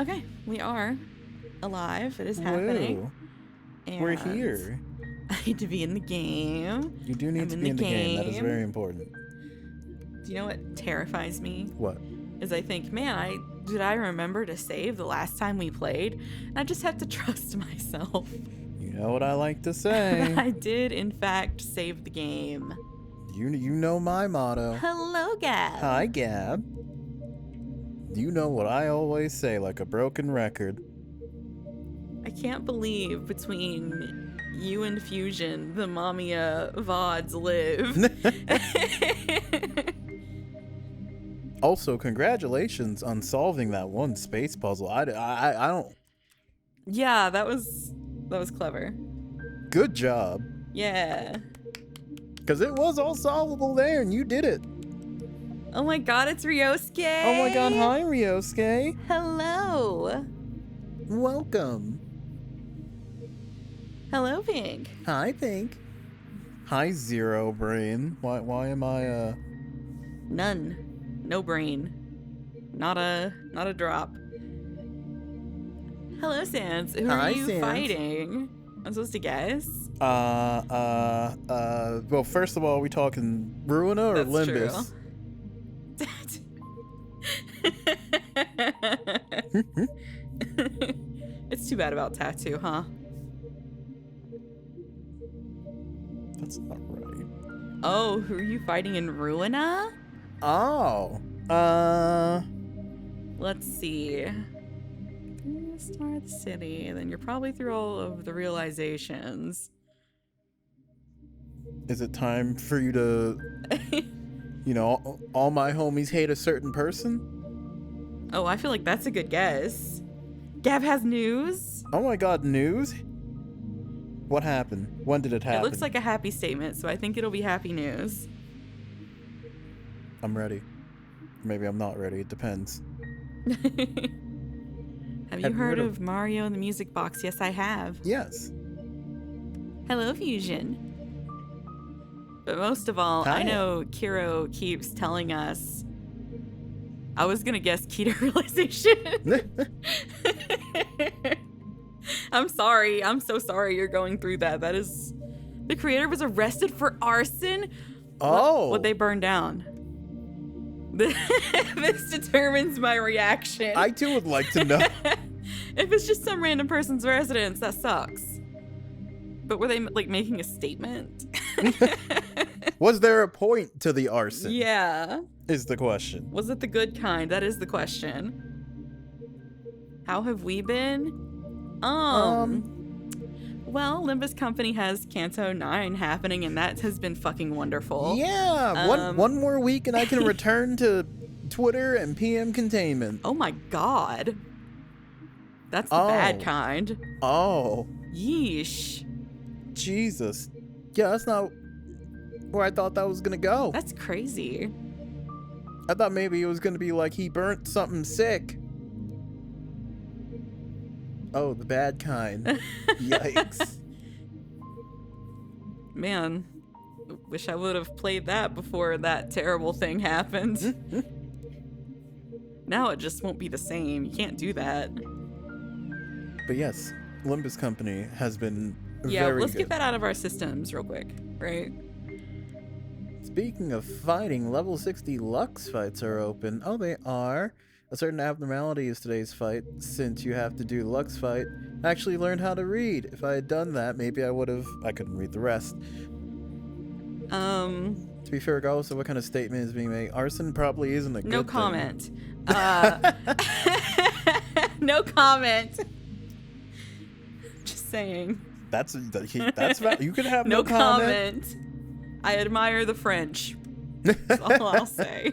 Okay, we are alive. It is happening. Woo. And We're here. I need to be in the game. You do need I'm to in be the in the game. That is game. very important. Do you know what terrifies me? What? Is I think, man, did I remember to save the last time we played? And I just have to trust myself. You know what I like to say. I did, in fact, save the game. You know my motto. Hello, Gab. Hi, Gab. You know what I always say, like a broken record. I can't believe between you and Fusion, the Mamiya VODs live. Also, congratulations on solving that one space puzzle. I don't... Yeah, that was clever. Good job. Yeah. Because it was all solvable there, and you did it. Oh my god, it's Ryosuke! Oh my god, hi, Ryosuke. Hello! Welcome. Hello, Pink. Hi, Pink. Hi, Zero Brain. Why am I, None. No brain. Not a drop. Hello, Sans. Who Hi, are you Sans. fighting? I'm supposed to guess? Well, first of all, we talking Ruina or That's Limbus? It's too bad about Tattoo, huh? That's not right. Oh, who are you fighting in Ruina? Oh, Let's see. Start the city, and then you're probably through all of the realizations. is it time for you to, you know, all my homies hate a certain person? Oh, I feel like that's a good guess. Gab has news. Oh my god, news? What happened? When did it happen? It looks like a happy statement, so I think it'll be happy news. I'm ready. Maybe I'm not ready, it depends. Have you heard of Mario and the Music Box? Yes, I have. Yes. Hello, Fusion. But most of all, Hi. I know Kiro keeps telling us. I was gonna guess key to realization. I'm sorry. I'm so sorry you're going through that. That is... The creator was arrested for arson? Oh. What they burned down? This determines my reaction. I too would like to know. If it's just some random person's residence, that sucks. But were they like making a statement? Was there a point to the arson? Yeah. Is the question. Was it the good kind? That is the question. How have we been? Well, Limbus Company has Kanto 9 happening, and that has been fucking wonderful. Yeah, one more week and I can return to Twitter and PM containment. Oh my god. That's the bad kind. Oh. Yeesh. Jesus. Yeah, that's not where I thought that was gonna go. That's crazy. I thought maybe it was gonna be like he burnt something sick. Oh, the bad kind. Yikes. Man, wish I would have played that before that terrible thing happened. Now it just won't be the same. You can't do that. But yes, Limbus Company has been Yeah, very let's good. get that out of our systems real quick, right? Speaking of fighting, level 60 Lux fights are open. Oh, they are. A certain abnormality is today's fight. Since you have to do Lux fight, I actually learned how to read. If I had done that, maybe I would have... I couldn't read the rest. To be fair, regardless of what kind of statement is being made, arson probably isn't a good No thing. comment. No comment. Just saying. That's you can have No no comment. comment. I admire the French. That's all I'll say.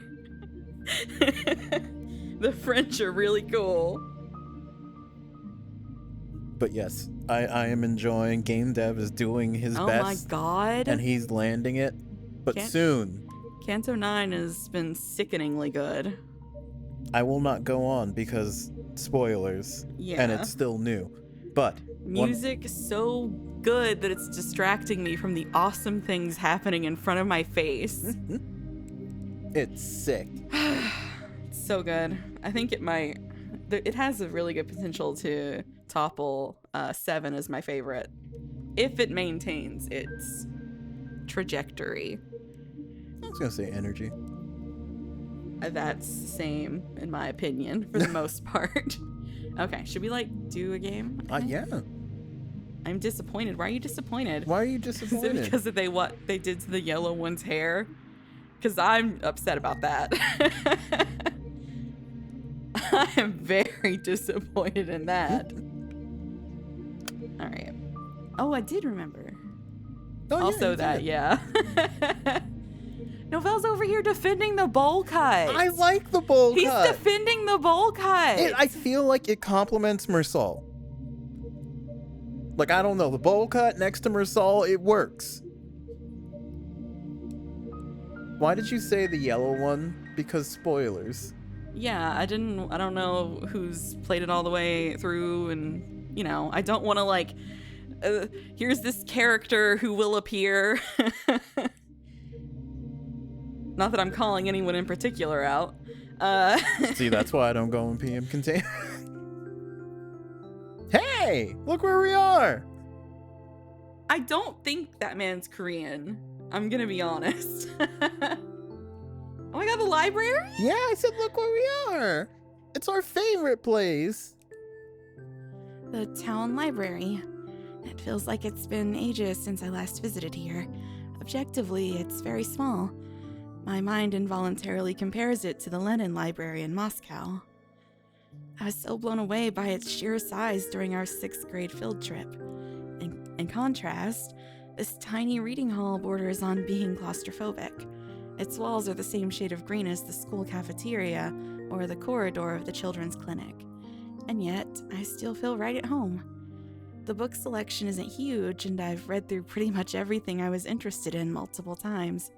The French are really cool. But yes, I am enjoying. Game Dev is doing his Oh best. my god. And he's landing it. But soon. Kanto 9 has been sickeningly good. I will not go on because spoilers. Yeah. And it's still new. But music is so good that it's distracting me from the awesome things happening in front of my face. It's sick. It's so good. I think it might It has a really good potential to topple 7 as my favorite, if it maintains its trajectory. I was gonna say energy. That's the same, in my opinion, for the most part. Okay, should we, like, do a game? Yeah. I'm disappointed. Why are you disappointed? Why are you Is disappointed? it because of what they did to the yellow one's hair? Because I'm upset about that. I am very disappointed in that. All right. Oh, I did remember. Oh, also, yeah. Novelle's over here defending the bowl cut. I like the bowl cut. He's defending the bowl cut. I feel like it complements Mersal. Like, I don't know, the bowl cut next to Mersal, it works. Why did you say the yellow one? Because spoilers. Yeah, I don't know who's played it all the way through, and, you know, I don't want to, like, here's this character who will appear. Not that I'm calling anyone in particular out. See, that's why I don't go in PM container. Hey, look where we are. I don't think that man's Korean. I'm gonna be honest. Oh my god, the library? Yeah, I said look where we are. It's our favorite place. The town library. It feels like it's been ages since I last visited here. Objectively, it's very small. My mind involuntarily compares it to the Lenin Library in Moscow. I was so blown away by its sheer size during our 6th grade field trip. In contrast, this tiny reading hall borders on being claustrophobic. Its walls are the same shade of green as the school cafeteria or the corridor of the children's clinic. And yet, I still feel right at home. The book selection isn't huge, and I've read through pretty much everything I was interested in multiple times.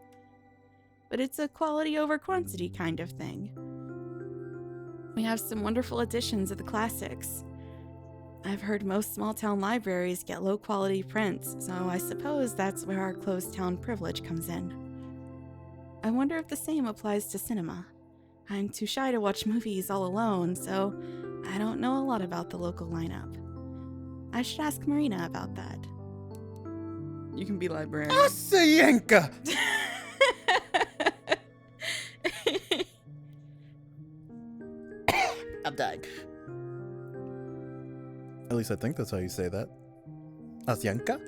But it's a quality over quantity kind of thing. We have some wonderful editions of the classics. I've heard most small-town libraries get low-quality prints, so I suppose that's where our closed-town privilege comes in. I wonder if the same applies to cinema. I'm too shy to watch movies all alone, so I don't know a lot about the local lineup. I should ask Marina about that. You can be librarian. Asayenka! I'm dying. At least I think that's how you say that. Asyanka?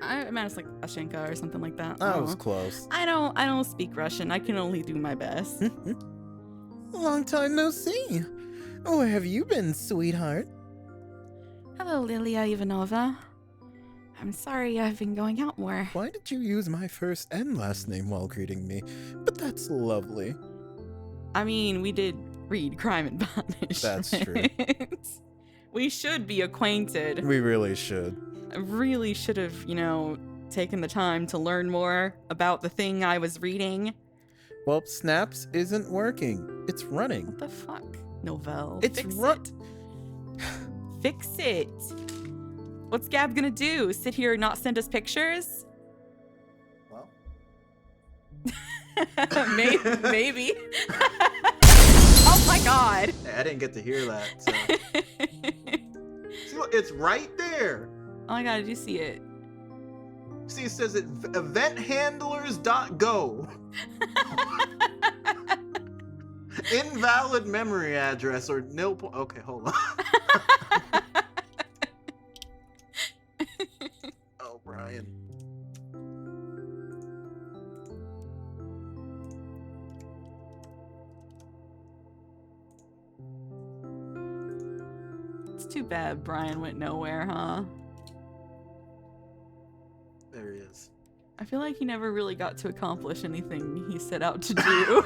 I imagine it's like Ashenka or something like that. That was close. I don't speak Russian. I can only do my best. Long time no see. Where have you been, sweetheart? Hello, Lilia Ivanova. I'm sorry I've been going out more. Why did you use my first and last name while greeting me? But that's lovely. I mean, we did read Crime and Punishment. That's true. We should be acquainted. We really should. I really should have, taken the time to learn more about the thing I was reading. Well, Snaps isn't working. It's running. What the fuck? Novelle. It's Fix it. Fix it. What's Gab gonna do? Sit here and not send us pictures? Well. Maybe. Oh my god. I didn't get to hear that. So. See, look, it's right there. Oh my god, did you see it? See, it says it eventhandlers.go. Invalid memory address or nil. Okay, hold on. Oh, Brian. It's too bad Brian went nowhere, huh? There he is. I feel like he never really got to accomplish anything he set out to do.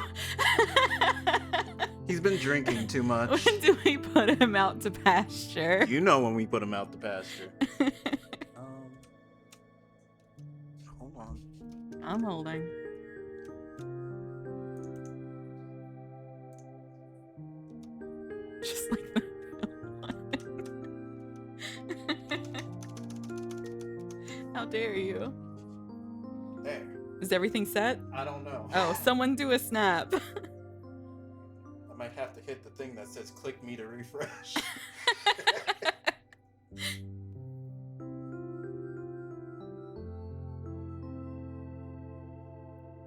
He's been drinking too much. When do we put him out to pasture? You know when we put him out to pasture. Hold on. I'm holding. Just like the How dare you? There. Is everything set? I don't know. Oh, someone do a snap. I might have to hit the thing that says click me to refresh.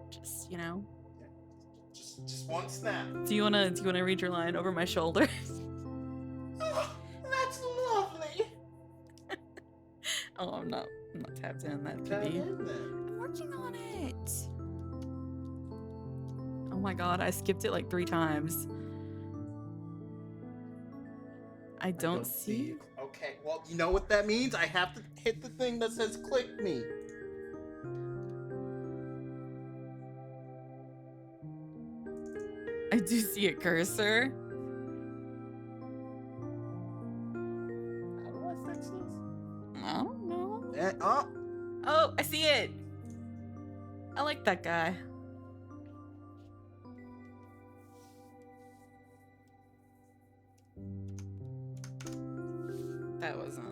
Just, you know. Just one snap. Do you wanna read your line over my shoulder? Oh, that's lovely. Oh, I'm not tapped in. That could Tap be. in then. I'm working on it. Oh my god, I skipped it like 3 times. I don't see. Okay, well, you know what that means? I have to hit the thing that says click me. I do see a cursor. How do I fix this? I don't know. Oh, Oh, I see it. I like that guy. That wasn't.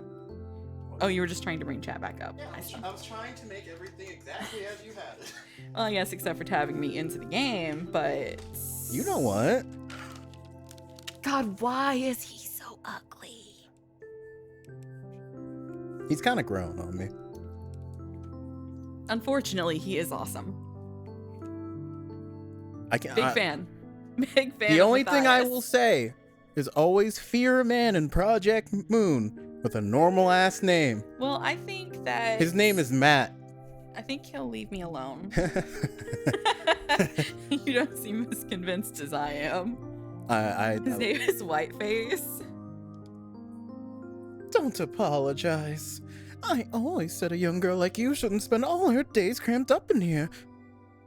Oh, you were just trying to bring chat back up. yeah, I see. I was trying to make everything exactly as you had it. Well, yes, except for tabbing me into the game, but. You know what? God, why is he so ugly? He's kind of grown on me. Unfortunately, he is awesome. I can. Big fan. Big fan. The of only thing I Matthias. will say is always fear a man in Project Moon with a normal ass name. Well, I think that His name is Matt. I think he'll leave me alone. You don't seem as convinced as I am. His name is Whiteface. Don't apologize. I always said a young girl like you shouldn't spend all her days cramped up in here.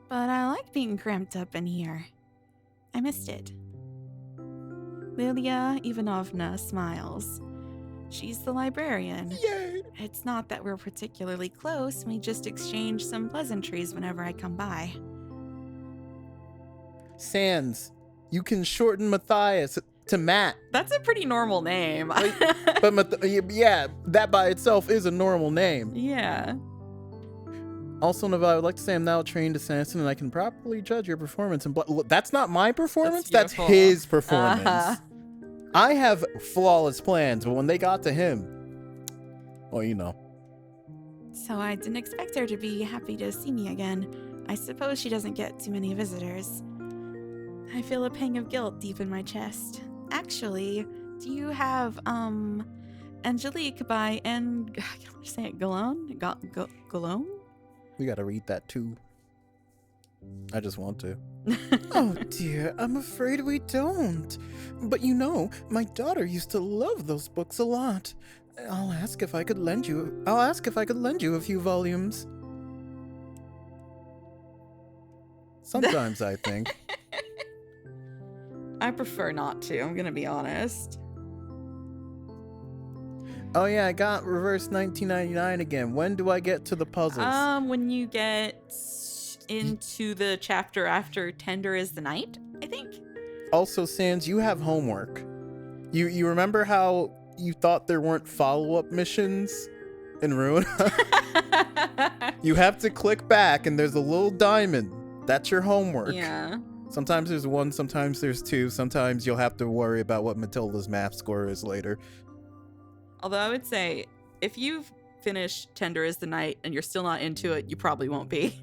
But I like being cramped up in here. I missed it. Lilia Ivanovna smiles. She's the librarian. Yay! It's not that we're particularly close, we just exchange some pleasantries whenever I come by. Sans, you can shorten Matthias to Matt. That's a pretty normal name. But yeah, that by itself is a normal name. Yeah. Also, Neva, I would like to say I'm now a trained assassin and I can properly judge your performance. And look, that's not my performance, that's beautiful. his performance. Uh-huh. I have flawless plans, but when they got to him, well, you know. So I didn't expect her to be happy to see me again. I suppose she doesn't get too many visitors. I feel a pang of guilt deep in my chest. Actually, do you have, Angelique by I can't say it, Galone? Galone? We gotta read that too. I just want to. Oh dear, I'm afraid we don't. But you know, my daughter used to love those books a lot. I'll ask if I could lend you a few volumes. Sometimes I think. I prefer not to, I'm gonna be honest. Oh yeah, I got reverse 1999 again. When do I get to the puzzles? When you get into the chapter after Tender is the Night, I think. Also, Sans, you have homework. You remember how you thought there weren't follow-up missions in Ruin? You have to click back and there's a little diamond. That's your homework. Yeah. Sometimes there's 1, sometimes there's 2, sometimes you'll have to worry about what Matilda's math score is later. Although I would say, if you've finished Tender is the Night and you're still not into it, you probably won't be.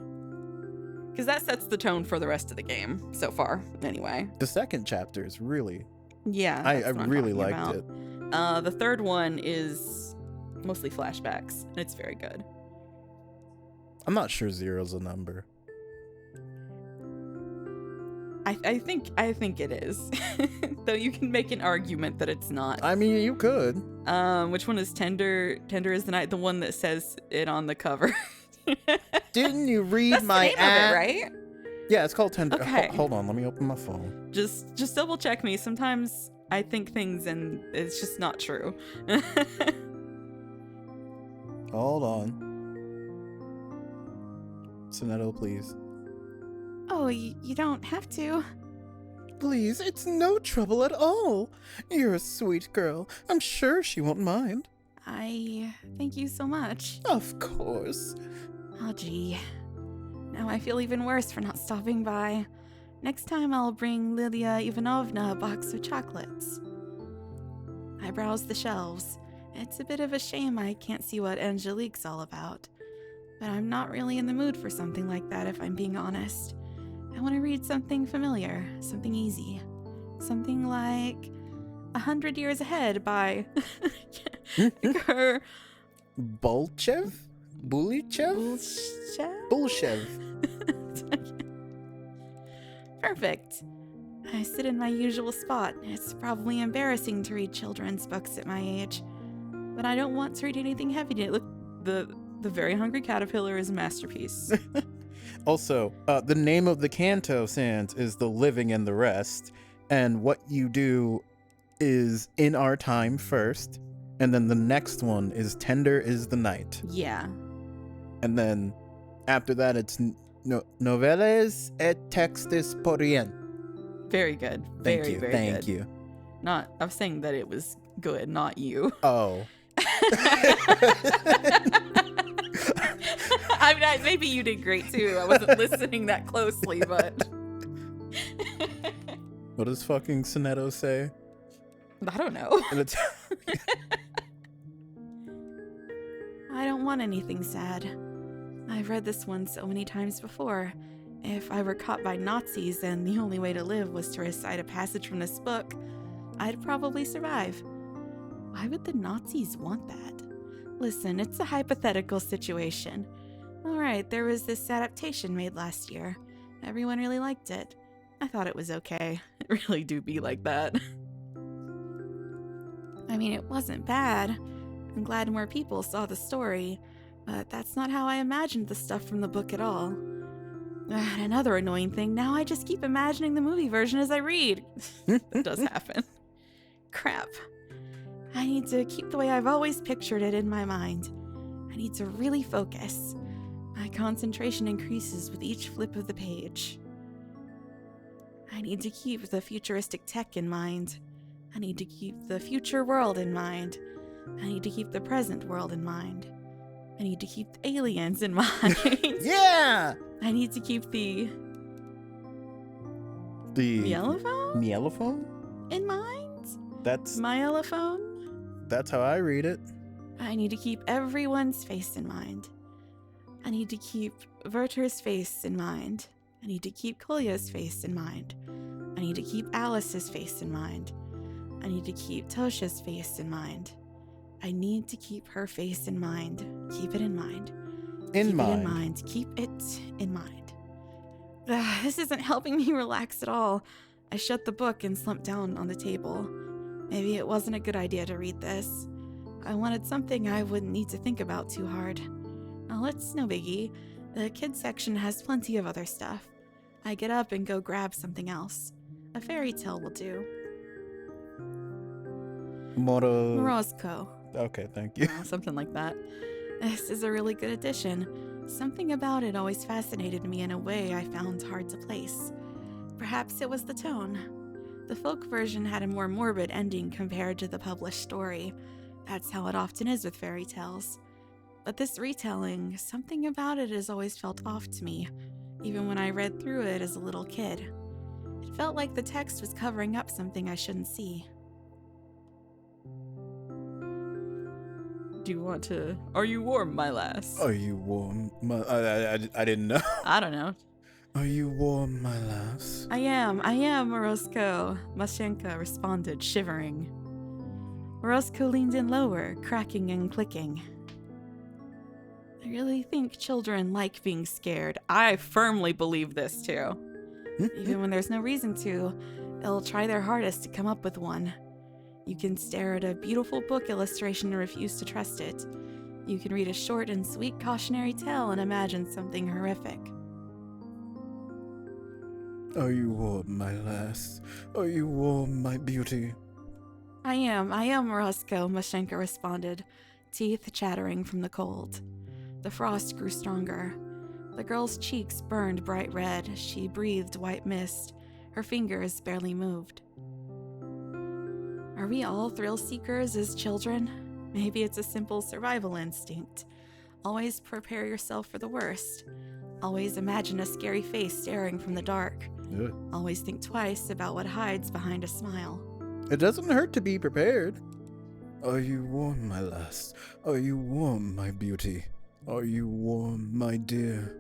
Because that sets the tone for the rest of the game, so far, anyway. The second chapter is really... Yeah, I that's what I'm really talking liked about. it. The third one is mostly flashbacks, and it's very good. I'm not sure 0's a number. I think it is. Though you can make an argument that it's not. I mean, you could. Which one is Tender is the Night? The one that says it on the cover. Didn't you read That's my the name of it, right? Yeah, it's called Tender. Okay. Hold on, let me open my phone. Just double check me. Sometimes I think things and it's just not true. Hold on. Z.A.T.O, please. Oh, you don't have to. Please, it's no trouble at all. You're a sweet girl. I'm sure she won't mind. I thank you so much. Of course. Oh, gee. Now I feel even worse for not stopping by. Next time I'll bring Lilia Ivanovna a box of chocolates. I browse the shelves. It's a bit of a shame I can't see what Angelique's all about. But I'm not really in the mood for something like that if I'm being honest. I want to read something familiar, something easy. Something like 100 Years Ahead by her Bolchev? Bulichev? Bulshev. Perfect. I sit in my usual spot. It's probably embarrassing to read children's books at my age, but I don't want to read anything heavy. Look, the Very Hungry Caterpillar is a masterpiece. Also, the name of the canto, Sans, is The Living and the Rest, and what you do is In Our Time first, and then the next one is Tender is the Night. Yeah. And then after that, it's Noveles et Textes por rien. Very good. Thank Very, you. very Thank good. you. Not, I was saying that it was good, not you. Oh. I mean, maybe you did great too. I wasn't listening that closely, but What does fucking Sonetto say? I don't know. And it's I don't want anything sad. I've read this one so many times before. If I were caught by Nazis and the only way to live was to recite a passage from this book, I'd probably survive. Why would the Nazis want that? Listen, it's a hypothetical situation. Alright, there was this adaptation made last year. Everyone really liked it. I thought it was okay. It really do be like that. I mean, it wasn't bad. I'm glad more people saw the story, but that's not how I imagined the stuff from the book at all. And another annoying thing, now I just keep imagining the movie version as I read. That does happen. Crap. I need to keep the way I've always pictured it in my mind. I need to really focus. My concentration increases with each flip of the page. I need to keep the futuristic tech in mind. I need to keep the future world in mind. I need to keep the present world in mind. I need to keep the aliens in mind. yeah. I need to keep the Mielophone Mielophone? in mind. That's Myelophone. how I read it. I need to keep everyone's face in mind. I need to keep Werther's face in mind. I need to keep Kolya's face in mind. I need to keep Alice's face in mind. I need to keep Tosha's face in mind. I need to keep her face in mind. Keep it in mind. In Keep mind. it in mind. Keep it in mind. This isn't helping me relax at all. I shut the book and slumped down on the table. Maybe it wasn't a good idea to read this. I wanted something I wouldn't need to think about too hard. Well, it's no biggie. The kids section has plenty of other stuff. I get up and go grab something else. A fairy tale will do. Morozko. Okay, thank you. Something like that. This is a really good addition. Something about it always fascinated me in a way I found hard to place. Perhaps it was the tone. The folk version had a more morbid ending compared to the published story. That's how it often is with fairy tales. But this retelling, something about it has always felt off to me, even when I read through it as a little kid. It felt like the text was covering up something I shouldn't see. Do you want to... Are you warm, my lass? Are you warm? I didn't know. I don't know. Are you warm, my lass? I am, Morozko, Mashenka responded, shivering. Morozko leaned in lower, cracking and clicking. I really think children like being scared. I firmly believe this, too. Even when there's no reason to, they'll try their hardest to come up with one. You can stare at a beautiful book illustration and refuse to trust it. You can read a short and sweet cautionary tale and imagine something horrific. Are you warm, my lass? Are you warm, my beauty? I am, Morozko, Mashenka responded, teeth chattering from the cold. The frost grew stronger. The girl's cheeks burned bright red. She breathed white mist. Her fingers barely moved. Are we all thrill seekers as children? Maybe it's a simple survival instinct. Always prepare yourself for the worst. Always imagine a scary face staring from the dark. Ugh. Always think twice about what hides behind a smile. It doesn't hurt to be prepared. Are you warm, my lass? Are you warm, my beauty? Are you warm, my dear?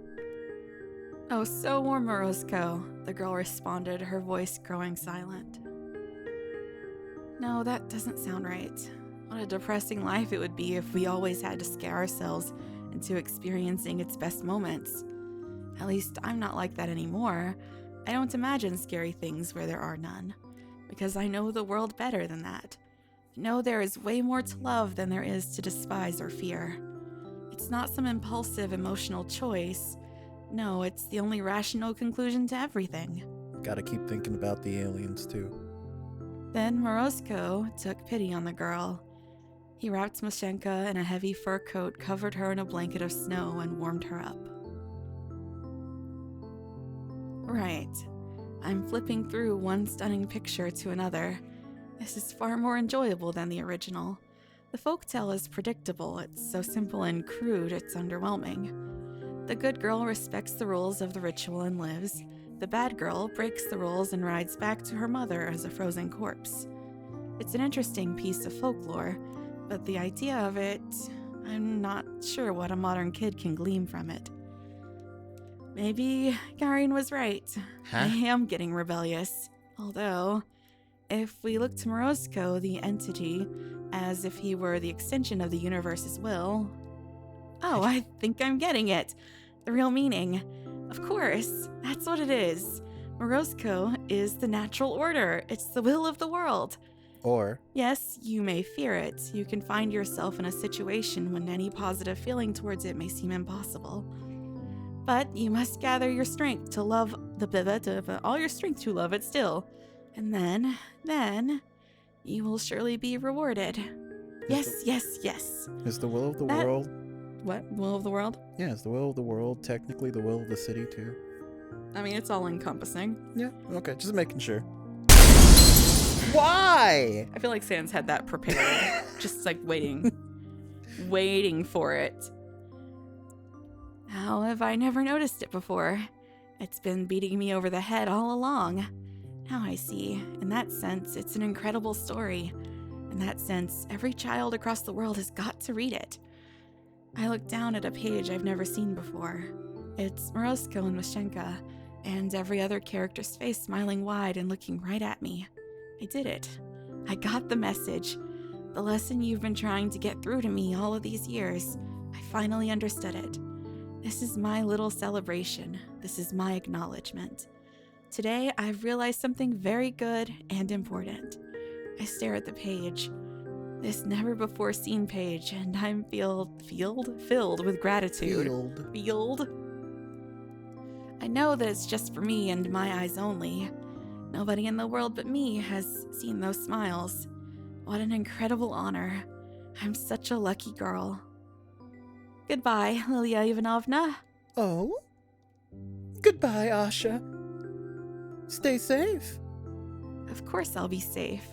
Oh, so warm, Morozko, the girl responded, her voice growing silent. No, that doesn't sound right. What a depressing life it would be if we always had to scare ourselves into experiencing its best moments. At least I'm not like that anymore. I don't imagine scary things where there are none, because I know the world better than that. I know there is way more to love than there is to despise or fear. It's not some impulsive emotional choice. No, it's the only rational conclusion to everything. Gotta keep thinking about the aliens, too. Then Morozko took pity on the girl. He wrapped Mashenka in a heavy fur coat, covered her in a blanket of snow, and warmed her up. Right. I'm flipping through one stunning picture to another. This is far more enjoyable than the original. The folktale is predictable. It's so simple and crude, it's underwhelming. The good girl respects the rules of the ritual and lives. The bad girl breaks the rules and rides back to her mother as a frozen corpse. It's an interesting piece of folklore, but the idea of it, I'm not sure what a modern kid can glean from it. Maybe Garin was right. Huh? I am getting rebellious. Although, if we look to Morozko, the entity, as if he were the extension of the universe's will... Oh, I think I'm getting it. The real meaning. Of course, that's what it is. Morozko is the natural order. It's the will of the world. Or, Yes, you may fear it. You can find yourself in a situation when any positive feeling towards it may seem impossible. But you must gather your strength to love all your strength to love it still. And then, you will surely be rewarded. Yes. is the will of the That- world... What? Will of the world? Yeah, is the will of the world technically the will of the city, too? I mean, it's all encompassing. Yeah, okay, just making sure. Why? I feel like Sans had that prepared, just like waiting for it. How have I never noticed it before? It's been beating me over the head all along. Now I see. In that sense, it's an incredible story. In that sense, every child across the world has got to read it. I look down at a page I've never seen before. It's Morozko and Mashenka, and every other character's face smiling wide and looking right at me. I did it. I got the message. The lesson you've been trying to get through to me all of these years. I finally understood it. This is my little celebration. This is my acknowledgement. Today, I've realized something very good and important. I stare at the page. This never-before-seen page, and I'm filled with gratitude. Filled. I know that it's just for me and my eyes only. Nobody in the world but me has seen those smiles. What an incredible honor. I'm such a lucky girl. Goodbye, Lilia Ivanovna. Oh? Goodbye, Asha. Stay safe. Of course I'll be safe.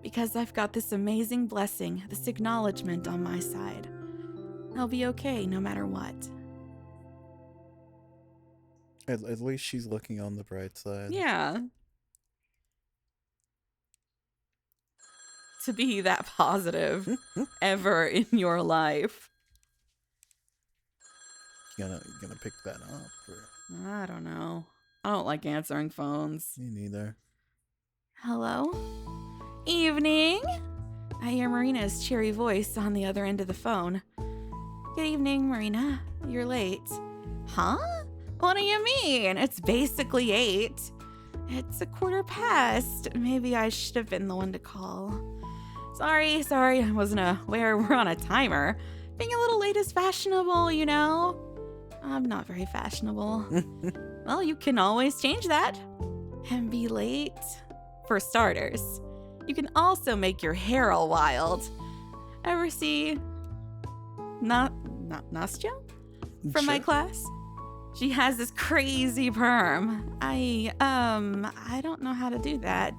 Because I've got this amazing blessing, this acknowledgement on my side. I'll be okay no matter what. At least she's looking on the bright side. Yeah. To be that positive ever in your life. Gonna pick that up? Or... I don't know. I don't like answering phones. Me neither. Hello? Evening? I hear Marina's cheery voice on the other end of the phone. Good evening, Marina. You're late. Huh? What do you mean? It's basically 8. It's 1:15. Maybe I should have been the one to call. Sorry. I wasn't aware we're on a timer. Being a little late is fashionable, you know? I'm not very fashionable. Well, you can always change that. And be late. For starters. You can also make your hair all wild. Ever see Nastya from my Sure. class? She has this crazy perm. I don't know how to do that.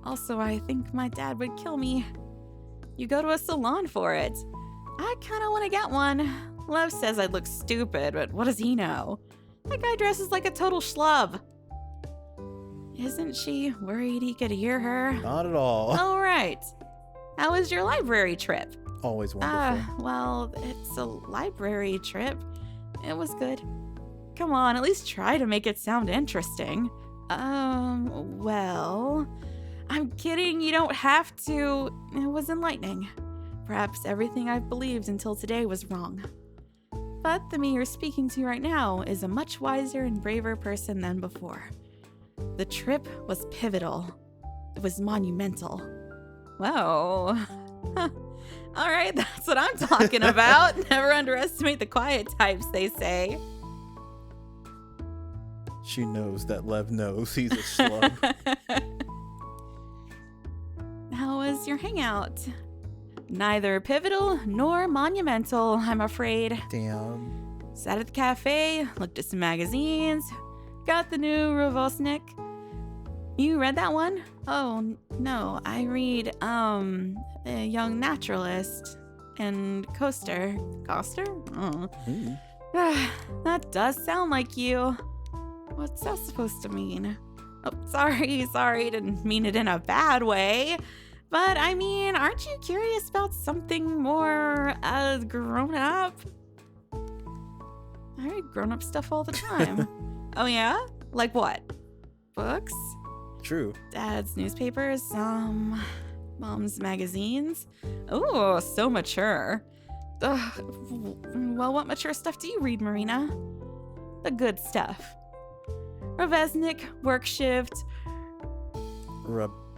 Also, I think my dad would kill me. You go to a salon for it. I kind of want to get one. Lev says I'd look stupid, but what does he know? That guy dresses like a total schlub. Isn't she worried he could hear her? Not at all. All right. How was your library trip? Always wonderful. Well, it's a library trip. It was good. Come on, at least try to make it sound interesting. Well, I'm kidding, you don't have to. It was enlightening. Perhaps everything I've believed until today was wrong. But the me you're speaking to right now is a much wiser and braver person than before. The trip was pivotal. It was monumental. Whoa. Huh. All right, that's what I'm talking about. Never underestimate the quiet types, they say. She knows that Lev knows he's a slug. How was your hangout? Neither pivotal nor monumental, I'm afraid. Damn. Sat at the cafe, looked at some magazines, got the new Ravosnik. You read that one? Oh, no, I read, The Young Naturalist and Coaster. Coster? Oh. That does sound like you. What's that supposed to mean? Oh, sorry, didn't mean it in a bad way. But I mean, aren't you curious about something more grown up? I read grown-up stuff all the time. Oh yeah? Like what? Books? True. Dad's newspapers, Mom's magazines. Oh, so mature. Well, what mature stuff do you read, Marina? The good stuff. Ravesnik, Work Shift,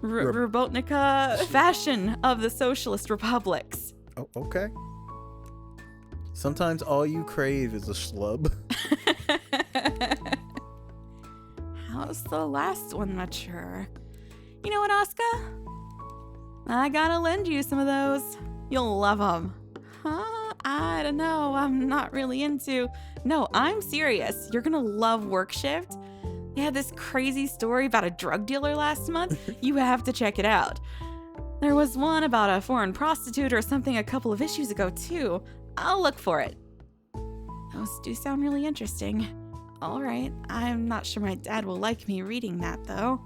Robotnica, Fashion of the Socialist Republics. Oh, okay. Sometimes all you crave is a schlub. How's the last one mature? You know what, Asuka? I gotta lend you some of those. You'll love them. Huh? I don't know. I'm not really into... No, I'm serious. You're gonna love Work Shift. They had this crazy story about a drug dealer last month. You have to check it out. There was one about a foreign prostitute or something a couple of issues ago, too. I'll look for it. Those do sound really interesting. All right. I'm not sure my dad will like me reading that, though.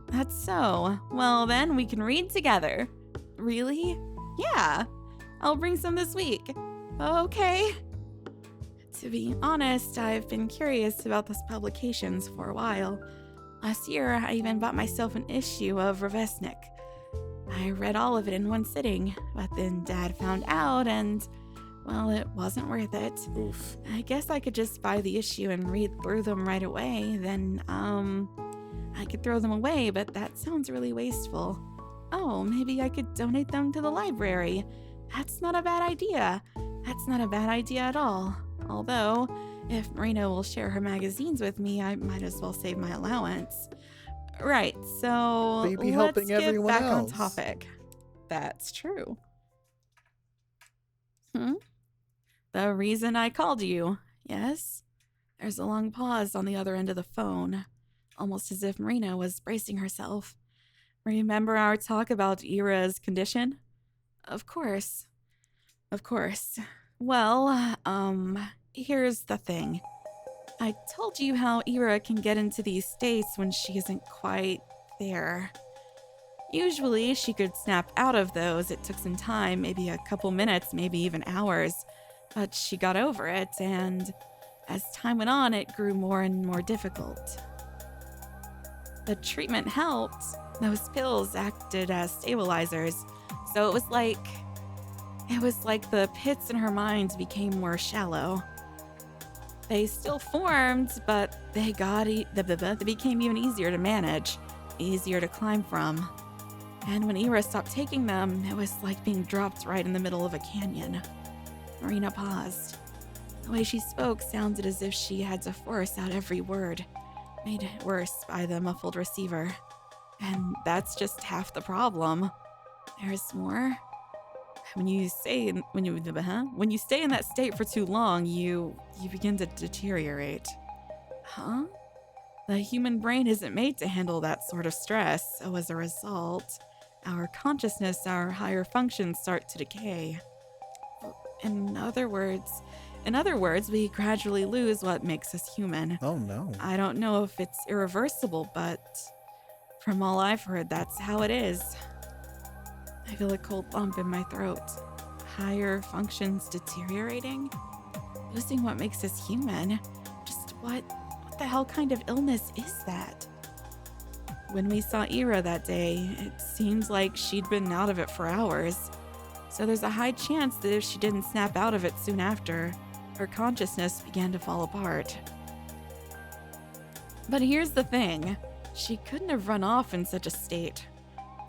That's so. Well, then we can read together. Really? Yeah. I'll bring some this week. Okay. To be honest, I've been curious about those publications for a while. Last year, I even bought myself an issue of Ravesnik. I read all of it in one sitting, but then Dad found out and, well, it wasn't worth it. Oof. I guess I could just buy the issue and read through them right away, then, I could throw them away, but that sounds really wasteful. Oh, maybe I could donate them to the library. That's not a bad idea. That's not a bad idea at all. Although, if Marina will share her magazines with me, I might as well save my allowance. Right, so But you'd be let's helping get everyone back else. on topic. That's true. The reason I called you, yes? There's a long pause on the other end of the phone, almost as if Marina was bracing herself. Remember our talk about Ira's condition? Of course. Well, Here's the thing. I told you how Ira can get into these states when she isn't quite there. Usually, she could snap out of those. It took some time, maybe a couple minutes, maybe even hours. But she got over it, and as time went on, it grew more and more difficult. The treatment helped. Those pills acted as stabilizers, so it was like the pits in her mind became more shallow. They still formed, but they became even easier to manage, easier to climb from. And when Ira stopped taking them, it was like being dropped right in the middle of a canyon. Marina paused. The way she spoke sounded as if she had to force out every word, made worse by the muffled receiver. And that's just half the problem. There's more. When you stay in that state for too long, you begin to deteriorate. Huh? The human brain isn't made to handle that sort of stress, so as a result, our consciousness, our higher functions start to decay. In other words, In other words, we gradually lose what makes us human. Oh no. I don't know if it's irreversible, but from all I've heard, that's how it is. I feel a cold lump in my throat. Higher functions deteriorating? Losing what makes us human? Just what the hell kind of illness is that? When we saw Ira that day, it seemed like she'd been out of it for hours. So there's a high chance that if she didn't snap out of it soon after, her consciousness began to fall apart. But here's the thing. She couldn't have run off in such a state.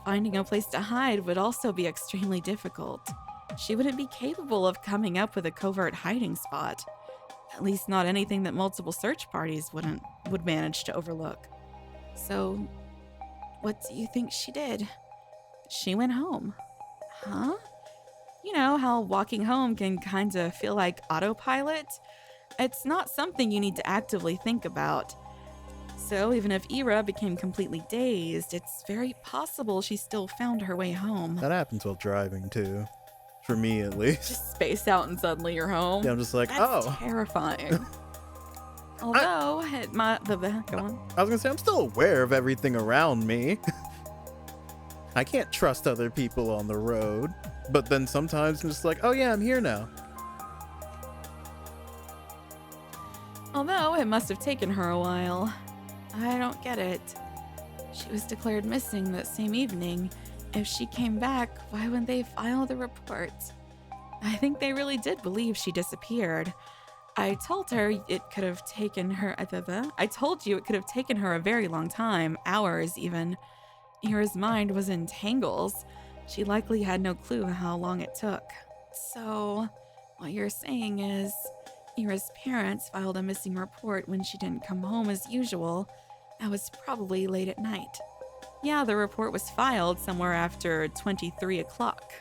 Finding a place to hide would also be extremely difficult. She wouldn't be capable of coming up with a covert hiding spot. At least not anything that multiple search parties would manage to overlook. So, what do you think she did? She went home. Huh? You know how walking home can kind of feel like autopilot? It's not something you need to actively think about. So even if Ira became completely dazed, it's very possible she still found her way home. That happens while driving too. For me at least. Just space out and suddenly you're home. Yeah, I'm just like, That's oh. terrifying. Although, go on. I was gonna say, I'm still aware of everything around me. I can't trust other people on the road. But then sometimes I'm just like, oh yeah, I'm here now. Although it must have taken her a while. I don't get it. She was declared missing that same evening. If she came back, why wouldn't they file the report? I think they really did believe she disappeared. I told her it could have taken her. I told you it could have taken her a very long time, hours even. Ira's mind was in tangles. She likely had no clue how long it took. So, what you're saying is, Ira's parents filed a missing report when she didn't come home as usual. That was probably late at night. Yeah, the report was filed somewhere after 23 o'clock.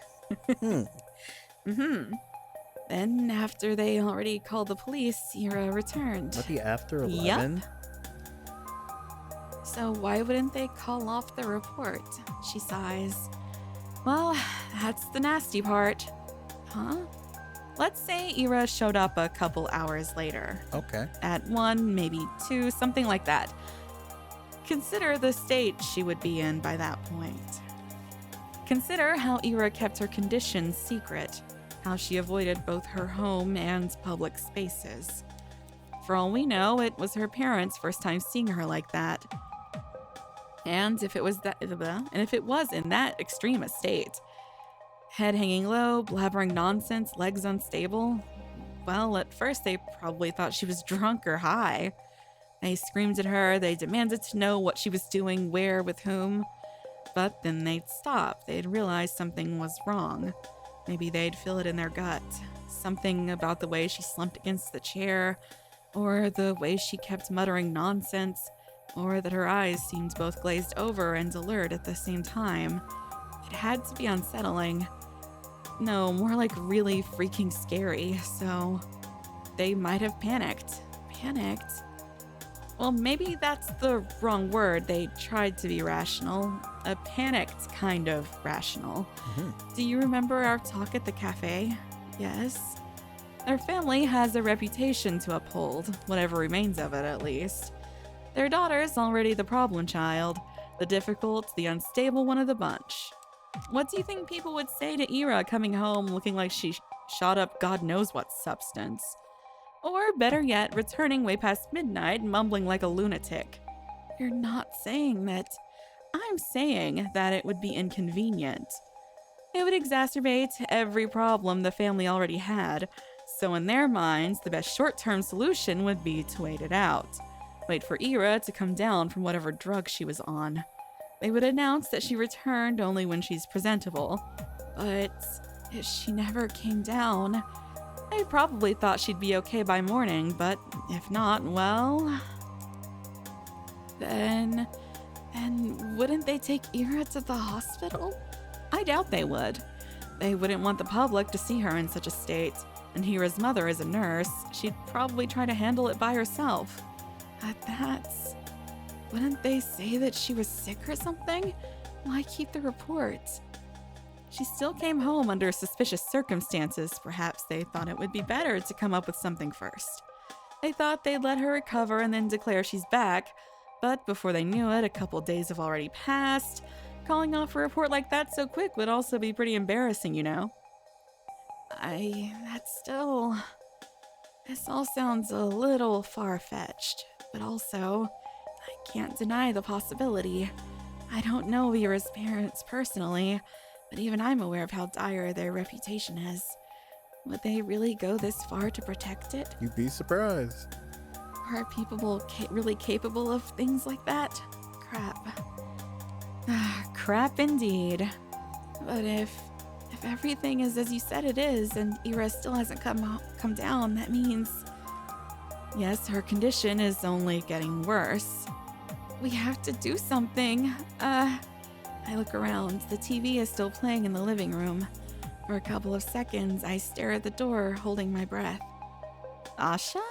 Then, after they already called the police, Ira returned. Maybe after 11? So why wouldn't they call off the report? She sighs. Well, that's the nasty part. Huh? Let's say Ira showed up a couple hours later. Okay. At 1, maybe 2, something like that. Consider the state she would be in by that point. Consider how Ira kept her condition secret, how she avoided both her home and public spaces. For all we know, it was her parents' first time seeing her like that. And if it was in that extreme a state, head hanging low, blabbering nonsense, legs unstable, well, at first they probably thought she was drunk or high. They screamed at her, they demanded to know what she was doing, where, with whom. But then they'd stop. They'd realize something was wrong. Maybe they'd feel it in their gut. Something about the way she slumped against the chair, or the way she kept muttering nonsense, or that her eyes seemed both glazed over and alert at the same time. It had to be unsettling. No, more like really freaking scary, so they might have panicked. Panicked? Well, maybe that's the wrong word. They tried to be rational. A panicked kind of rational. Do you remember our talk at the cafe? Yes. Their family has a reputation to uphold, whatever remains of it at least. Their daughter's already the problem child, the difficult, the unstable one of the bunch. What do you think people would say to Ira coming home looking like she shot up God knows what substance? Or better yet, returning way past midnight, mumbling like a lunatic. You're not saying that. I'm saying that it would be inconvenient. It would exacerbate every problem the family already had, so in their minds, the best short-term solution would be to wait it out. Wait for Ira to come down from whatever drug she was on. They would announce that she returned only when she's presentable. But if she never came down, they probably thought she'd be okay by morning, but if not, well... Then wouldn't they take Ira to the hospital? I doubt they would. They wouldn't want the public to see her in such a state, and Ira's mother is a nurse. She'd probably try to handle it by herself. At that, wouldn't they say that she was sick or something? Why keep the report? She still came home under suspicious circumstances. Perhaps they thought it would be better to come up with something first. They thought they'd let her recover and then declare she's back, but before they knew it, a couple days have already passed. Calling off a report like that so quick would also be pretty embarrassing, you know? This all sounds a little far-fetched, but also, I can't deny the possibility. I don't know Vera's parents personally, but even I'm aware of how dire their reputation is. Would they really go this far to protect it? You'd be surprised. Are people really capable of things like that? Crap. Crap indeed. But if everything is as you said it is, and Ira still hasn't come down, that means... Yes, her condition is only getting worse. We have to do something. I look around. The TV is still playing in the living room. For a couple of seconds, I stare at the door, holding my breath. Asha?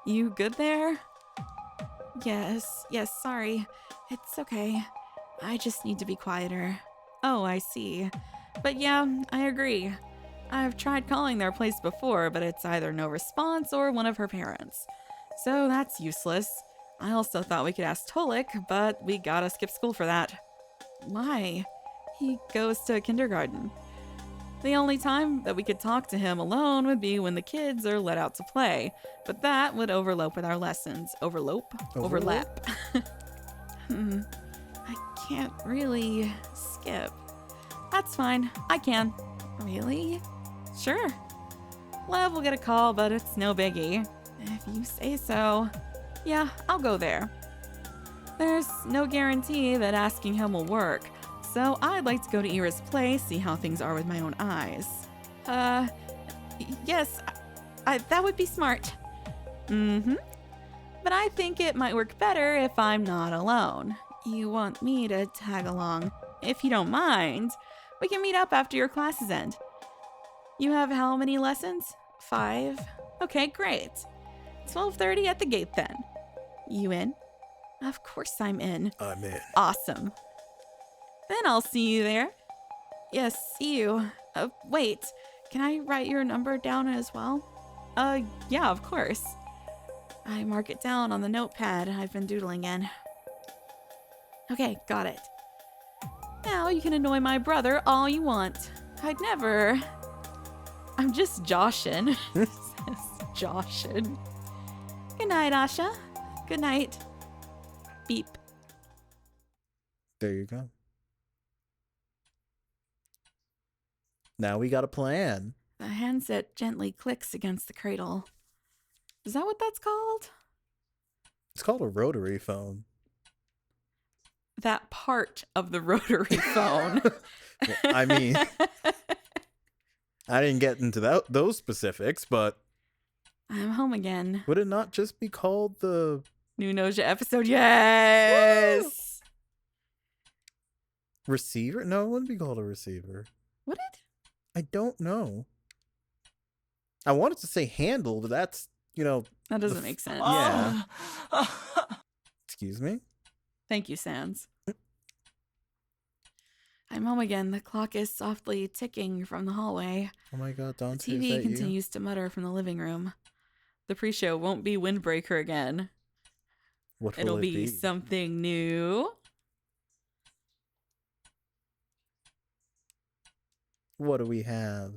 You good there? Yes, sorry. It's okay. I just need to be quieter. Oh, I see. But yeah, I agree. I've tried calling their place before, but it's either no response or one of her parents. So that's useless. I also thought we could ask Tolik, but we gotta skip school for that. Why? He goes to kindergarten. The only time that we could talk to him alone would be when the kids are let out to play, but that would overlap with our lessons. Overlap. I can't really skip. That's fine. I can. Really? Sure. Lev will get a call, but it's no biggie. If you say so. Yeah, I'll go there. There's no guarantee that asking him will work, so I'd like to go to Ira's place, see how things are with my own eyes. Yes, that would be smart. But I think it might work better if I'm not alone. You want me to tag along. If you don't mind, we can meet up after your classes end. You have how many lessons? 5? Okay, great. 12:30 at the gate then. You in? Of course I'm in. I'm in. Awesome. Then I'll see you there. Yes, see you. Wait, can I write your number down as well? Yeah, of course. I mark it down on the notepad I've been doodling in. Okay, got it. Now you can annoy my brother all you want. I'd never... I'm just joshin'. Joshin'. Good night, Asha. Good night. Beep. There you go. Now we got a plan. The handset gently clicks against the cradle. Is that what that's called? It's called a rotary phone. That part of the rotary phone. I mean, I didn't get into those specifics, but... I'm home again. Would it not just be called the... New Noja episode? Yes! Woo! Receiver? No, it wouldn't be called a receiver. Would it? I don't know. I wanted to say handle, but that's, That doesn't make sense. Yeah. Excuse me? Thank you, Sans. I'm home again. The clock is softly ticking from the hallway. Oh my god, The Dante, TV is that continues to mutter from the living room. The pre-show won't be Windbreaker again. you? What will It'll it be something new. What do we have?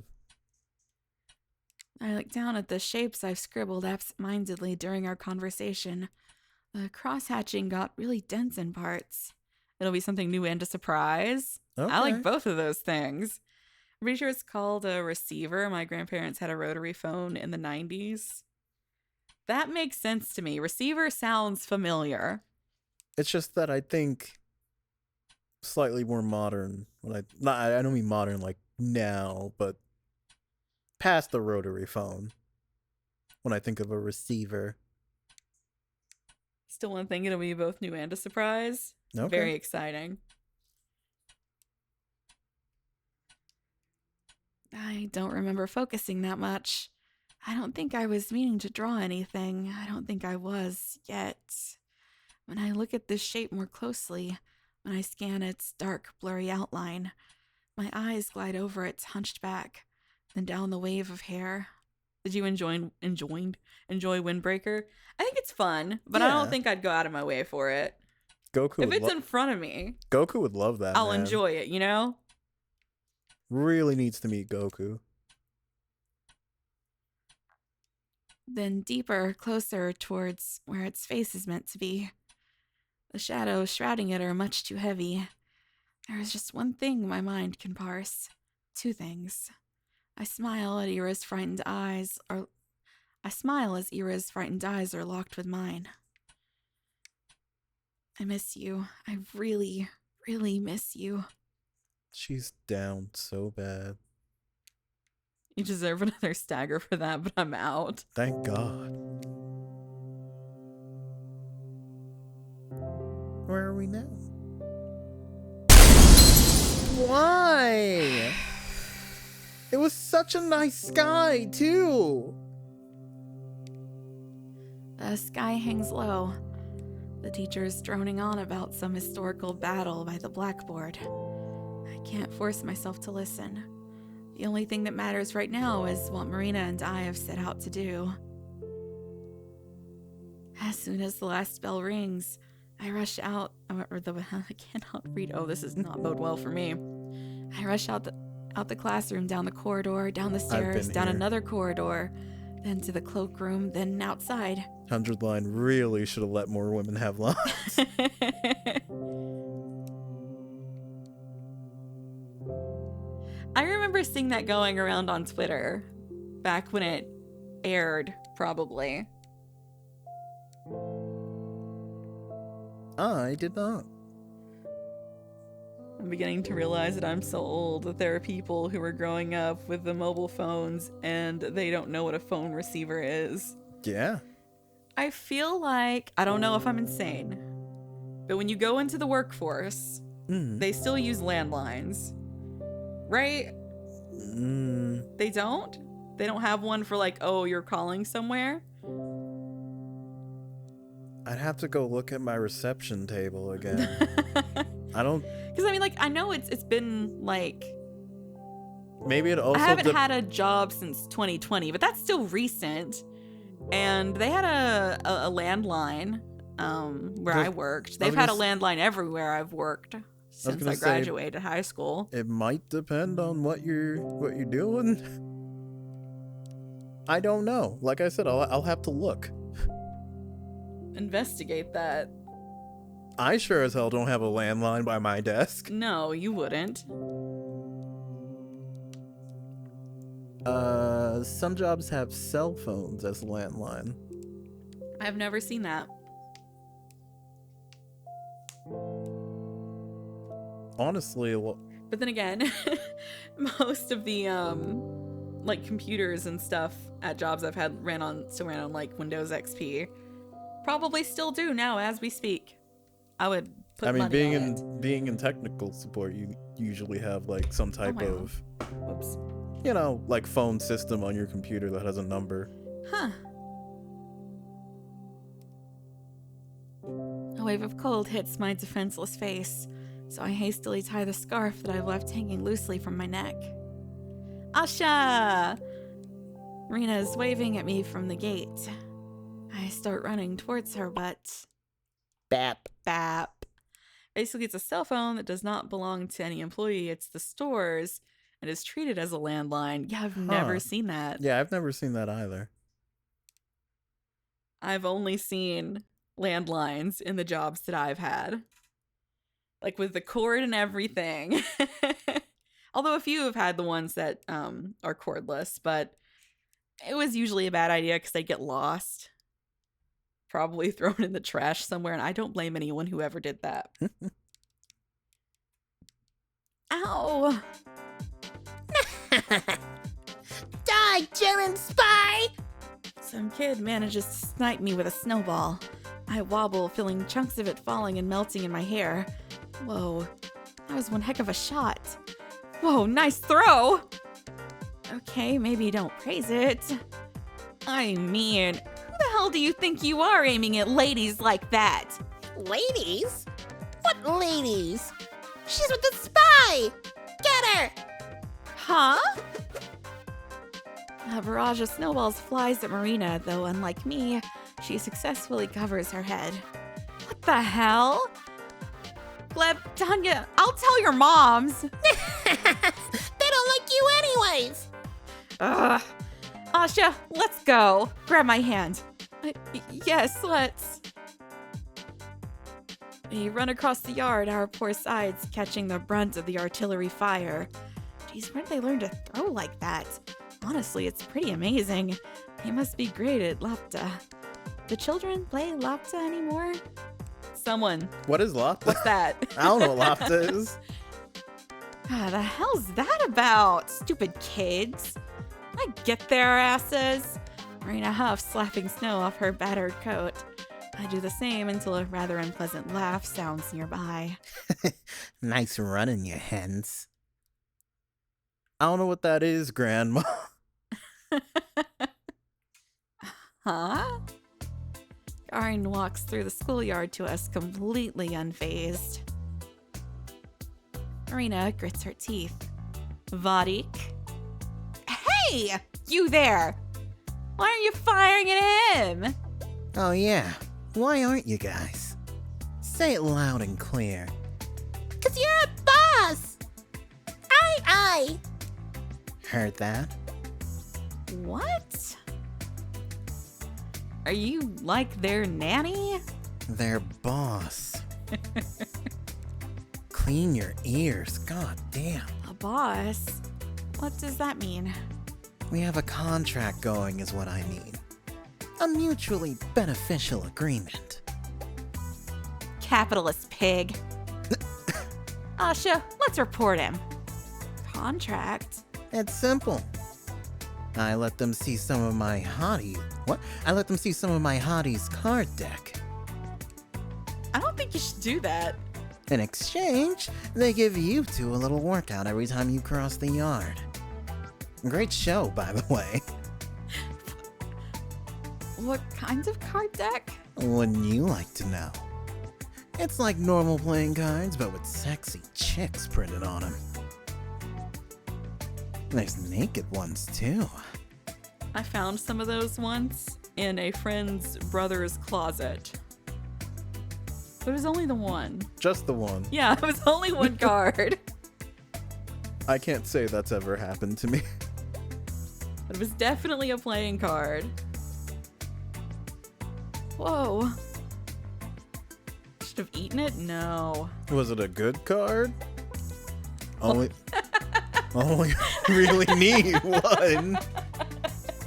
I look down at the shapes I've scribbled absent-mindedly during our conversation. The cross-hatching got really dense in parts. It'll be something new and a surprise. Okay. I like both of those things. I'm pretty sure it's called a receiver. My grandparents had a rotary phone in the 90s. That makes sense to me. Receiver sounds familiar. It's just that I think slightly more modern. I don't mean modern like now, but past the rotary phone. When I think of a receiver. Still one thing, it'll be both new and a surprise. Okay. Very exciting. I don't remember focusing that much. I don't think I was meaning to draw anything. I don't think I was yet. When I look at this shape more closely, when I scan its dark, blurry outline, My eyes glide over its hunched back, then down the wave of hair. Did you enjoy Windbreaker? I think it's fun, but I Yeah. don't think I'd go out of my way for it. Goku If it's in front of me, Goku would love that. I'll man. enjoy it, you know? Really needs to meet Goku. Then deeper, closer towards where its face is meant to be. The shadows shrouding it are much too heavy. There is just one thing my mind can parse. Two things. I smile as Ira's frightened eyes are locked with mine. I miss you. I really, really miss you. She's down so bad. You deserve another stagger for that, but I'm out. Thank God. Where are we now? Why? It was such a nice sky, too. The sky hangs low. The teacher's droning on about some historical battle by the blackboard. I can't force myself to listen. The only thing that matters right now is what Marina and I have set out to do. As soon as the last bell rings, I rush out. I cannot read. Oh, this does not bode well for me. I rush out the classroom, down the corridor, down the stairs, down here. another corridor, then to the cloakroom, then outside. 100 line really should have let more women have lines. I remember seeing that going around on Twitter back when it aired, probably. I did not. I'm beginning to realize that I'm so old that there are people who are growing up with the mobile phones and they don't know what a phone receiver is. Yeah. I feel like, I don't know if I'm insane, but when you go into the workforce, they still use landlines, right? They don't? They don't have one for like, oh, you're calling somewhere? I'd have to go look at my reception table again. I don't. Because I mean, like, I know it's been like, Maybe it also. I haven't had a job since 2020, but that's still recent. And they had a landline where I worked. They've had a landline everywhere I've worked since I graduated high school. It might depend on what you're doing. I don't know. Like I said, I'll have to look. Investigate that. I sure as hell don't have a landline by my desk. No, you wouldn't. Some jobs have cell phones as a landline. I've never seen that. Honestly, But then again, most of the like computers and stuff at jobs I've had ran on like Windows XP. Probably still do now as we speak. I would put money on it. being in technical support, you usually have like some type of Whoops. Like phone system on your computer that has a number. Huh. A wave of cold hits my defenseless face, so I hastily tie the scarf that I've left hanging loosely from my neck. Asha! Marina is waving at me from the gate. I start running towards her, but... Bap. Bap. Basically, it's a cell phone that does not belong to any employee. It's the store's and is treated as a landline. Yeah, I've never seen that. Yeah, I've never seen that either. I've only seen landlines in the jobs that I've had. Like with the cord and everything. Although a few have had the ones that are cordless, but it was usually a bad idea because they get lost. Probably thrown in the trash somewhere, and I don't blame anyone who ever did that. Ow! Die, German spy! Some kid manages to snipe me with a snowball. I wobble, feeling chunks of it falling and melting in my hair. Whoa, that was one heck of a shot. Whoa, nice throw! Okay, maybe don't praise it. I mean, who the hell do you think you are aiming at ladies like that? Ladies? What ladies? She's with the spy! Get here! Huh? A barrage of snowballs flies at Marina, though unlike me, she successfully covers her head. What the hell? Gleb, Tanya, I'll tell your moms! They don't like you anyways! Ugh. Asha, let's go. Grab my hand. Yes, let's. We run across the yard, our poor sides catching the brunt of the artillery fire. Geez, where did they learn to throw like that? Honestly, it's pretty amazing. They must be great at Lapta. Do children play Lapta anymore? Someone. What is Lapta? What's that? I don't know what Lapta is. The hell's that about? Stupid kids. I get their asses. Marina huffs, slapping snow off her battered coat. I do the same until a rather unpleasant laugh sounds nearby. Nice running, you hens. I don't know what that is, Grandma. Huh? Karin walks through the schoolyard to us completely unfazed. Marina grits her teeth. Vadik? Hey! You there! Why aren't you firing at him? Oh yeah, why aren't you guys? Say it loud and clear. 'Cause you're a boss! Aye. Heard that? What? Are you like their nanny? Their boss. Clean your ears, god damn. A boss? What does that mean? We have a contract going is what I mean. A mutually beneficial agreement. Capitalist pig. Asha, let's report him. Contract? It's simple. I let them see some of my I let them see some of my hottie's card deck. I don't think you should do that. In exchange, they give you two a little workout every time you cross the yard. Great show, by the way. What kinds of card deck? Wouldn't you like to know? It's like normal playing cards, but with sexy chicks printed on them. There's naked ones, too. I found some of those once in a friend's brother's closet. But it was only the one. Just the one. Yeah, it was only one card. I can't say that's ever happened to me. But it was definitely a playing card. Whoa. Should have eaten it? No. Was it a good card? Only really need one.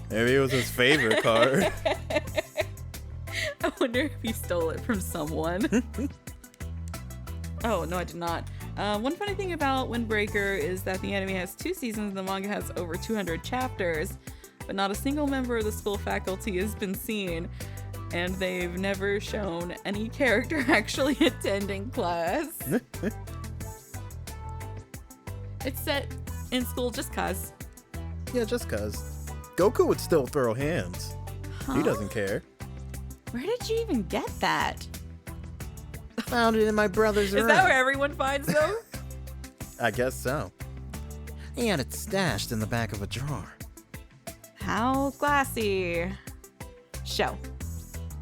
Maybe it was his favorite card. I wonder if he stole it from someone. Oh, no, I did not. One funny thing about Windbreaker is that the anime has 2 seasons and the manga has over 200 chapters, but not a single member of the school faculty has been seen, and they've never shown any character actually attending class. It's set in school just cause. Yeah, just cuz. Goku would still throw hands. Huh? He doesn't care. Where did you even get that? Found it in my brother's room. Is that where everyone finds them? I guess so. He had it stashed in the back of a drawer. How classy. Show.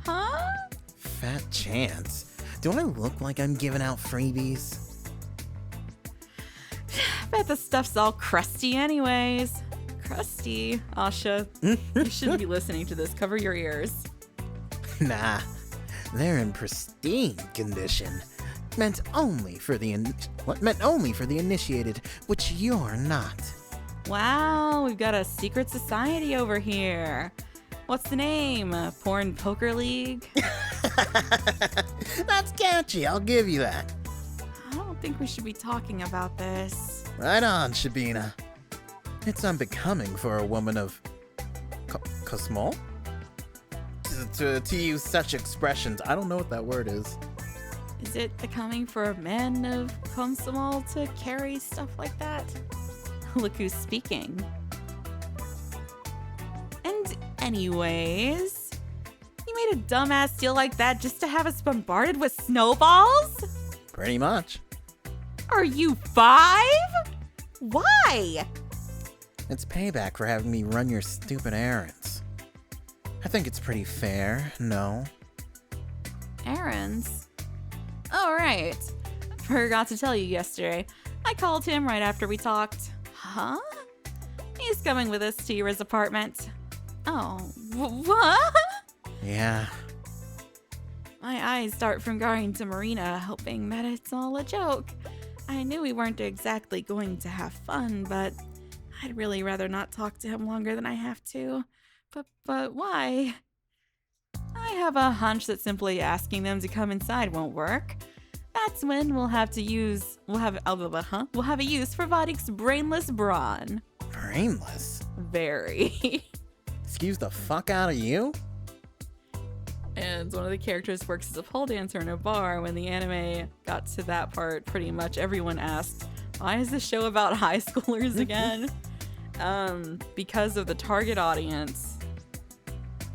Huh? Fat chance. Do I look like I'm giving out freebies? Bet the stuff's all crusty anyways. Crusty? Asha, you shouldn't be listening to this. Cover your ears. Nah, they're in pristine condition. Meant only for the initiated, which you're not. Wow, we've got a secret society over here. What's the name? Porn Poker League? That's catchy, I'll give you that. I don't think we should be talking about this. Right on, Shabina. It's unbecoming for a woman of Cosmol? To use such expressions. I don't know what that word is. Is it becoming for men of Komsomol to carry stuff like that? Look who's speaking. And anyways, you made a dumbass deal like that just to have us bombarded with snowballs? Pretty much. Are you 5? Why? It's payback for having me run your stupid errands. I think it's pretty fair, no? Errands? Oh, right. Forgot to tell you yesterday. I called him right after we talked. Huh? He's coming with us to Yura's apartment. Oh, what? Yeah. My eyes start from going to Marina, hoping that it's all a joke. I knew we weren't exactly going to have fun, but I'd really rather not talk to him longer than I have to. But why? I have a hunch that simply asking them to come inside won't work. That's when we'll have a use for Vodic's brainless brawn. Brainless? Very. Excuse the fuck out of you? And one of the characters works as a pole dancer in a bar. When the anime got to that part, pretty much everyone asked, why is this show about high schoolers again? Because of the target audience,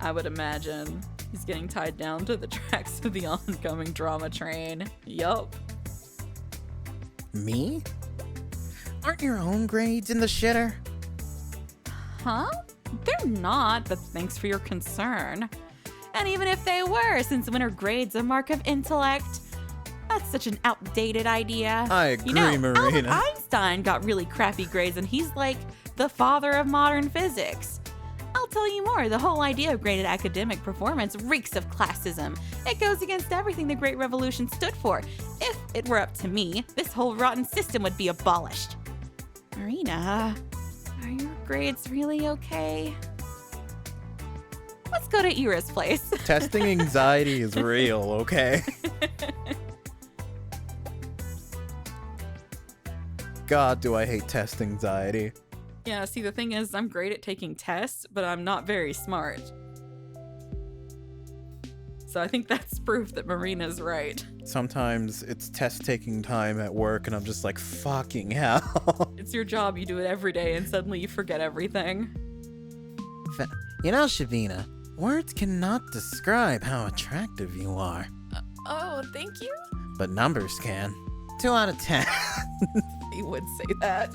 I would imagine. He's getting tied down to the tracks of the oncoming drama train. Yup. Me? Aren't your own grades in the shitter? Huh? They're not, but thanks for your concern. And even if they were, since when are grades a mark of intellect? That's such an outdated idea. I agree, Marina. Albert Einstein got really crappy grades, and he's like the father of modern physics. I'll tell you more, the whole idea of graded academic performance reeks of classism. It goes against everything the Great Revolution stood for. If it were up to me, this whole rotten system would be abolished. Marina, are your grades really okay? Let's go to Ira's place. Testing anxiety is real, okay? God, do I hate test anxiety. Yeah, see, the thing is, I'm great at taking tests, but I'm not very smart. So I think that's proof that Marina's right. Sometimes it's test-taking time at work, and I'm just like, fucking hell. It's your job, you do it every day, and suddenly you forget everything. You know, Shavina, words cannot describe how attractive you are, Oh, thank you. but numbers can. 2 out of 10. He would say that.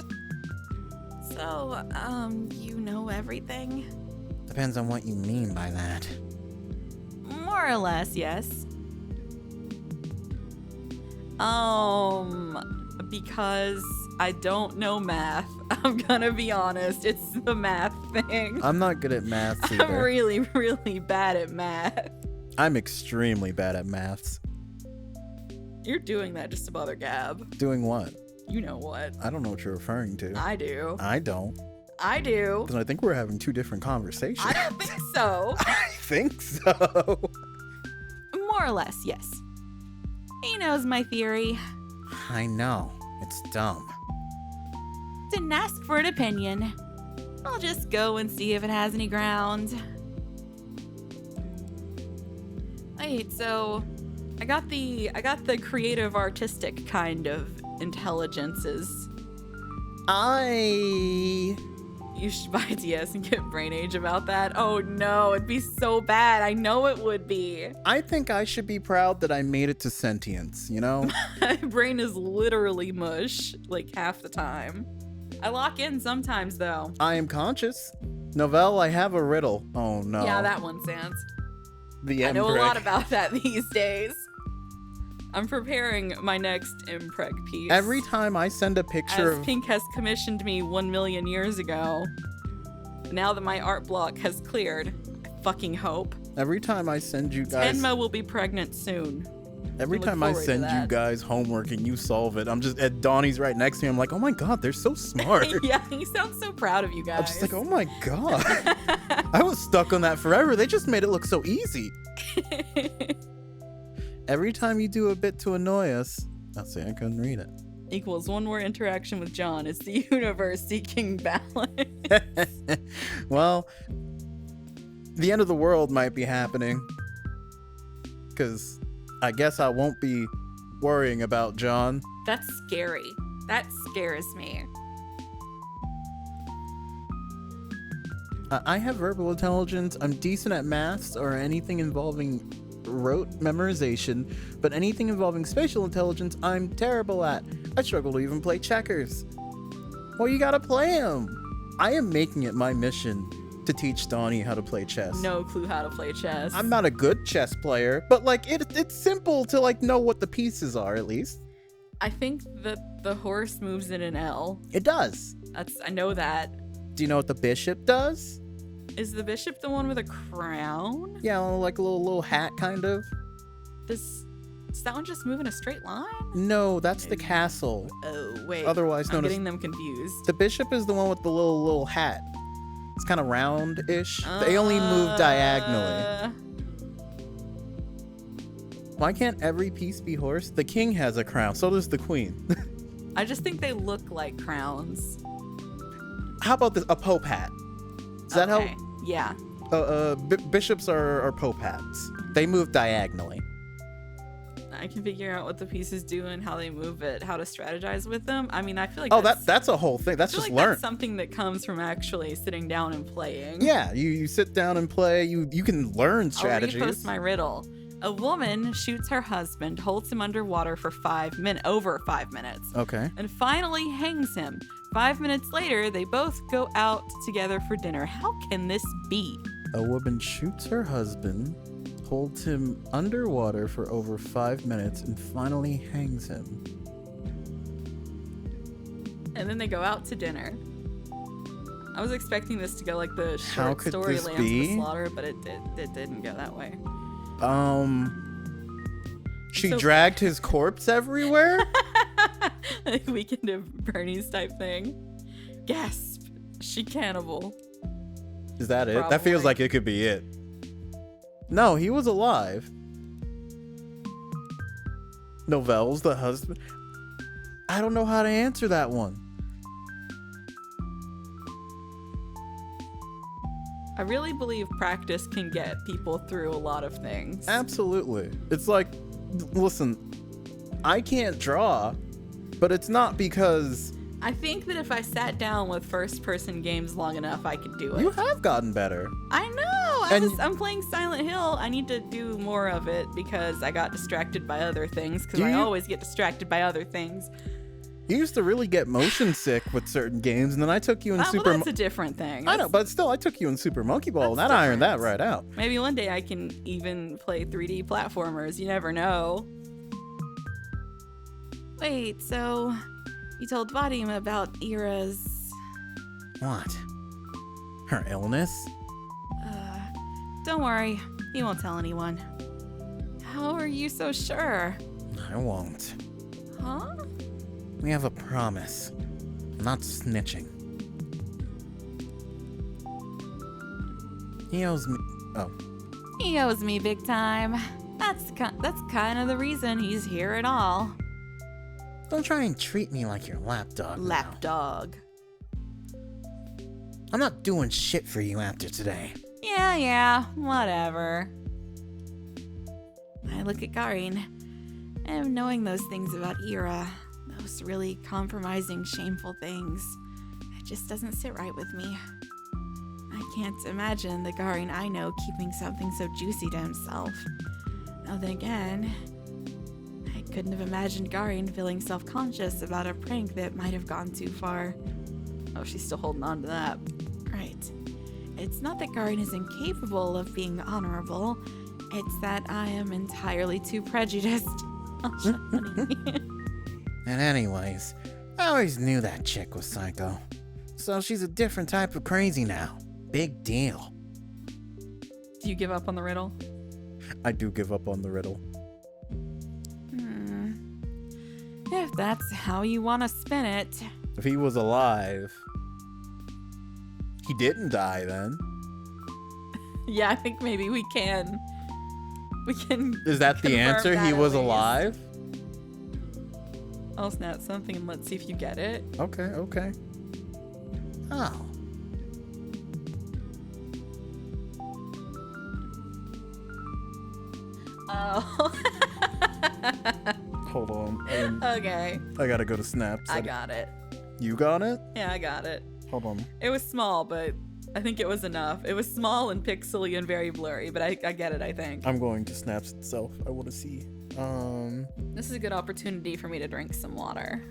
So, you know everything? Depends on what you mean by that. More or less, yes. Because I don't know math. I'm gonna be honest, it's the math thing. I'm not good at maths either. I'm really, really bad at math. I'm extremely bad at maths. You're doing that just to bother Gab. Doing what? You know what? I don't know what you're referring to. I do. I don't. I do. Because I think we're having 2 different conversations. I don't think so. I think so. More or less, yes. He knows my theory. I know. It's dumb. Didn't ask for an opinion. I'll just go and see if it has any ground. Wait, so I got the creative artistic kind of intelligences. You should buy DS and get Brain Age about that. Oh no, it'd be so bad. I know it would be. I think I should be proud that I made it to sentience, you know? My brain is literally mush, like half the time. I lock in sometimes though. I am conscious. Novelle, I have a riddle. Oh no. Yeah, that one, Sans. The I know a Empreg. lot about that these days. I'm preparing my next Impreg piece. Every time I send a picture As of... Pink has commissioned me 1 million years ago. Now that my art block has cleared, I fucking hope. Every time I send you guys... Tenma will be pregnant soon. Every look time I forward to send you that. guys homework and you solve it, I'm just... Donnie's right next to me. I'm like, oh my god, they're so smart. Yeah, he sounds so proud of you guys. I'm just like, oh my god. I was stuck on that forever. They just made it look so easy. Every time you do a bit to annoy us... I'll say I couldn't read it. Equals one more interaction with John. It's the universe seeking balance. Well, the end of the world might be happening. Because I guess I won't be worrying about John. That's scary. That scares me. I have verbal intelligence. I'm decent at maths or anything involving rote memorization, but anything involving spatial intelligence, I'm terrible at. I struggle to even play checkers. Well, you gotta play him. I am making it my mission to teach Donnie how to play chess. No clue how to play chess. I'm not a good chess player, but like it's simple to like know what the pieces are at least. I think that the horse moves in an L. It does. I know that. Do you know what the bishop does? Is the bishop the one with a crown? Yeah, like a little hat kind of. Does that one just move in a straight line? No, that's the castle. Oh, wait. Otherwise known I'm as getting them confused. the bishop is the one with the little hat. It's kind of round-ish. They only move diagonally. Why can't every piece be horse? The king has a crown, so does the queen. I just think they look like crowns. How about this? A pope hat. Does that help? Yeah. Bishops are pope hats. They move diagonally. I can figure out what the pieces do and how they move it, how to strategize with them. I mean, I feel like that's a whole thing. That's I feel just like learn. That's something that comes from actually sitting down and playing. Yeah, you sit down and play. You can learn strategies. I'll repost my riddle. A woman shoots her husband, holds him underwater for over 5 minutes. Okay. And finally hangs him. 5 minutes later, they both go out together for dinner. How can this be? A woman shoots her husband, holds him underwater for over 5 minutes, and finally hangs him. And then they go out to dinner. I was expecting this to go like the How short could story this Lambs of be? the Slaughter, but it didn't go that way. She So- dragged his corpse everywhere? Like Weekend of Bernie's type thing. Gasp. She cannibal. Is that it? That feels Probably. like it could be it. No, he was alive. Novelle's the husband. I don't know how to answer that one. I really believe practice can get people through a lot of things. Absolutely. It's like, listen, I can't draw, but it's not because I think that if I sat down with first-person games long enough, I could do it. you have gotten better. I know. I'm playing Silent Hill. I need to do more of it because I got distracted by other things. Because Do I you? always get distracted by other things. You used to really get motion sick with certain games, and then I took you in Well, Super. that's a different thing. I know, but still, I took you in Super Monkey Ball, and That's that ironed that different. right out. Maybe one day I can even play 3D platformers. You never know. Wait, so you told Vadim about Ira's. What? Her illness? Don't worry, he won't tell anyone. How are you so sure? I won't. Huh? We have a promise. I'm not snitching. He owes me. Oh. He owes me big time. That's kind of the reason he's here at all. Don't try and treat me like your lapdog. now. Lapdog. I'm not doing shit for you after today. Yeah, whatever. I look at Garin, and knowing those things about Ira, those really compromising, shameful things, it just doesn't sit right with me. I can't imagine the Garin I know keeping something so juicy to himself. Now then again, I couldn't have imagined Garin feeling self-conscious about a prank that might have gone too far. Oh, she's still holding on to that. Right. It's not that Garin is incapable of being honorable, it's that I am entirely too prejudiced. Oh, shut honey. And anyways, I always knew that chick was psycho. So she's a different type of crazy now. Big deal. Do you give up on the riddle? I do give up on the riddle. If that's how you want to spin it. If he was alive, he didn't die then. Yeah, I think maybe we can. Is that the confirm answer? that He at was least. alive? I'll snap something and let's see if you get it. Okay. Oh. Oh. Hold on. Okay. I gotta go to snaps. I got it. You got it? Yeah, I got it. Hold on. It was small, but I think it was enough. It was small and pixely and very blurry, but I get it, I think. I'm going to snaps itself. I want to see. This is a good opportunity for me to drink some water.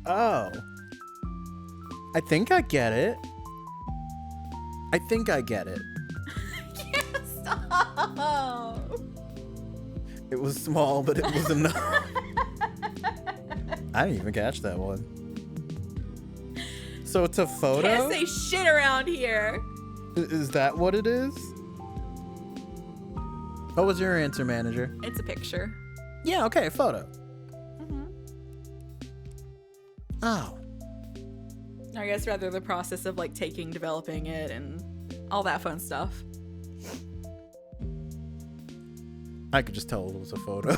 Oh. I think I get it. Can't stop. It was small, but it was enough. I didn't even catch that one. So it's a photo? Can't say shit around here. Is that what it is? What was your answer, manager? It's a picture. Yeah, okay, photo. Mm-hmm. Oh. I guess rather the process of like taking, developing it, and all that fun stuff. I could just tell it was a photo.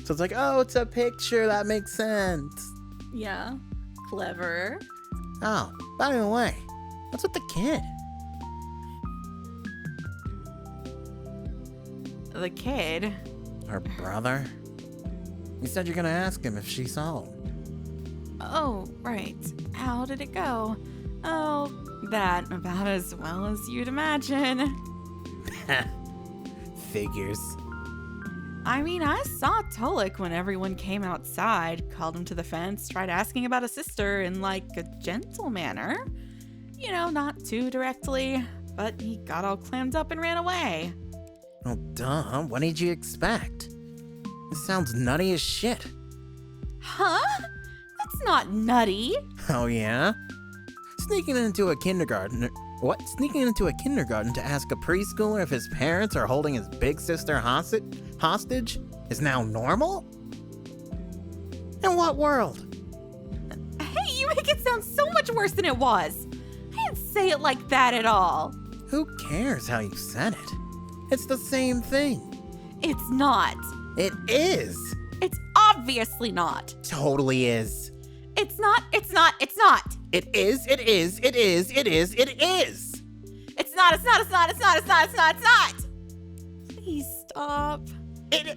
So it's like, oh, it's a picture. That makes sense. Yeah. Clever. Oh, by the way, what's with the kid? The kid. Her brother? You said you're gonna ask him if she saw him. Oh, right. How did it go? Oh, that about as well as you'd imagine. Figures. I mean, I saw Tolik when everyone came outside, called him to the fence, tried asking about his sister in like a gentle manner. You know, not too directly, but he got all clammed up and ran away. Oh, duh. What did you expect? This sounds nutty as shit. Huh? That's not nutty. Oh, yeah? Sneaking into a kindergarten. What? Sneaking into a kindergarten to ask a preschooler if his parents are holding his big sister hostage is now normal? In what world? Hey, you make it sound so much worse than it was. I didn't say it like that at all. Who cares how you said it? It's the same thing. It's not. It is. It's obviously not. Totally is. It's not. It's not. It's not. It is. It is. It is. It is. It is. It's not. It's not. It's not. It's not. It's not. It's not. It's not. Please stop. It.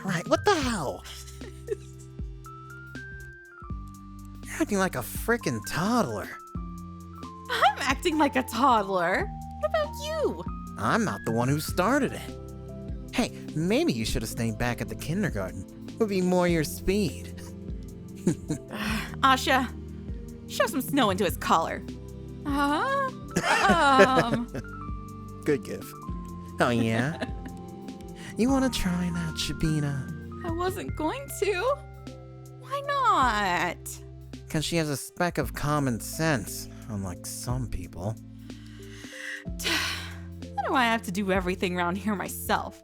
Right. What the hell? You're acting like a frickin' toddler. I'm acting like a toddler. What about you? I'm not the one who started it. Hey, maybe you should have stayed back at the kindergarten. Would be more your speed. Asha, show some snow into his collar. Good gift. Oh, yeah? You want to try that, Shabina? I wasn't going to. Why not? Because she has a speck of common sense, unlike some people. Why do I have to do everything around here myself?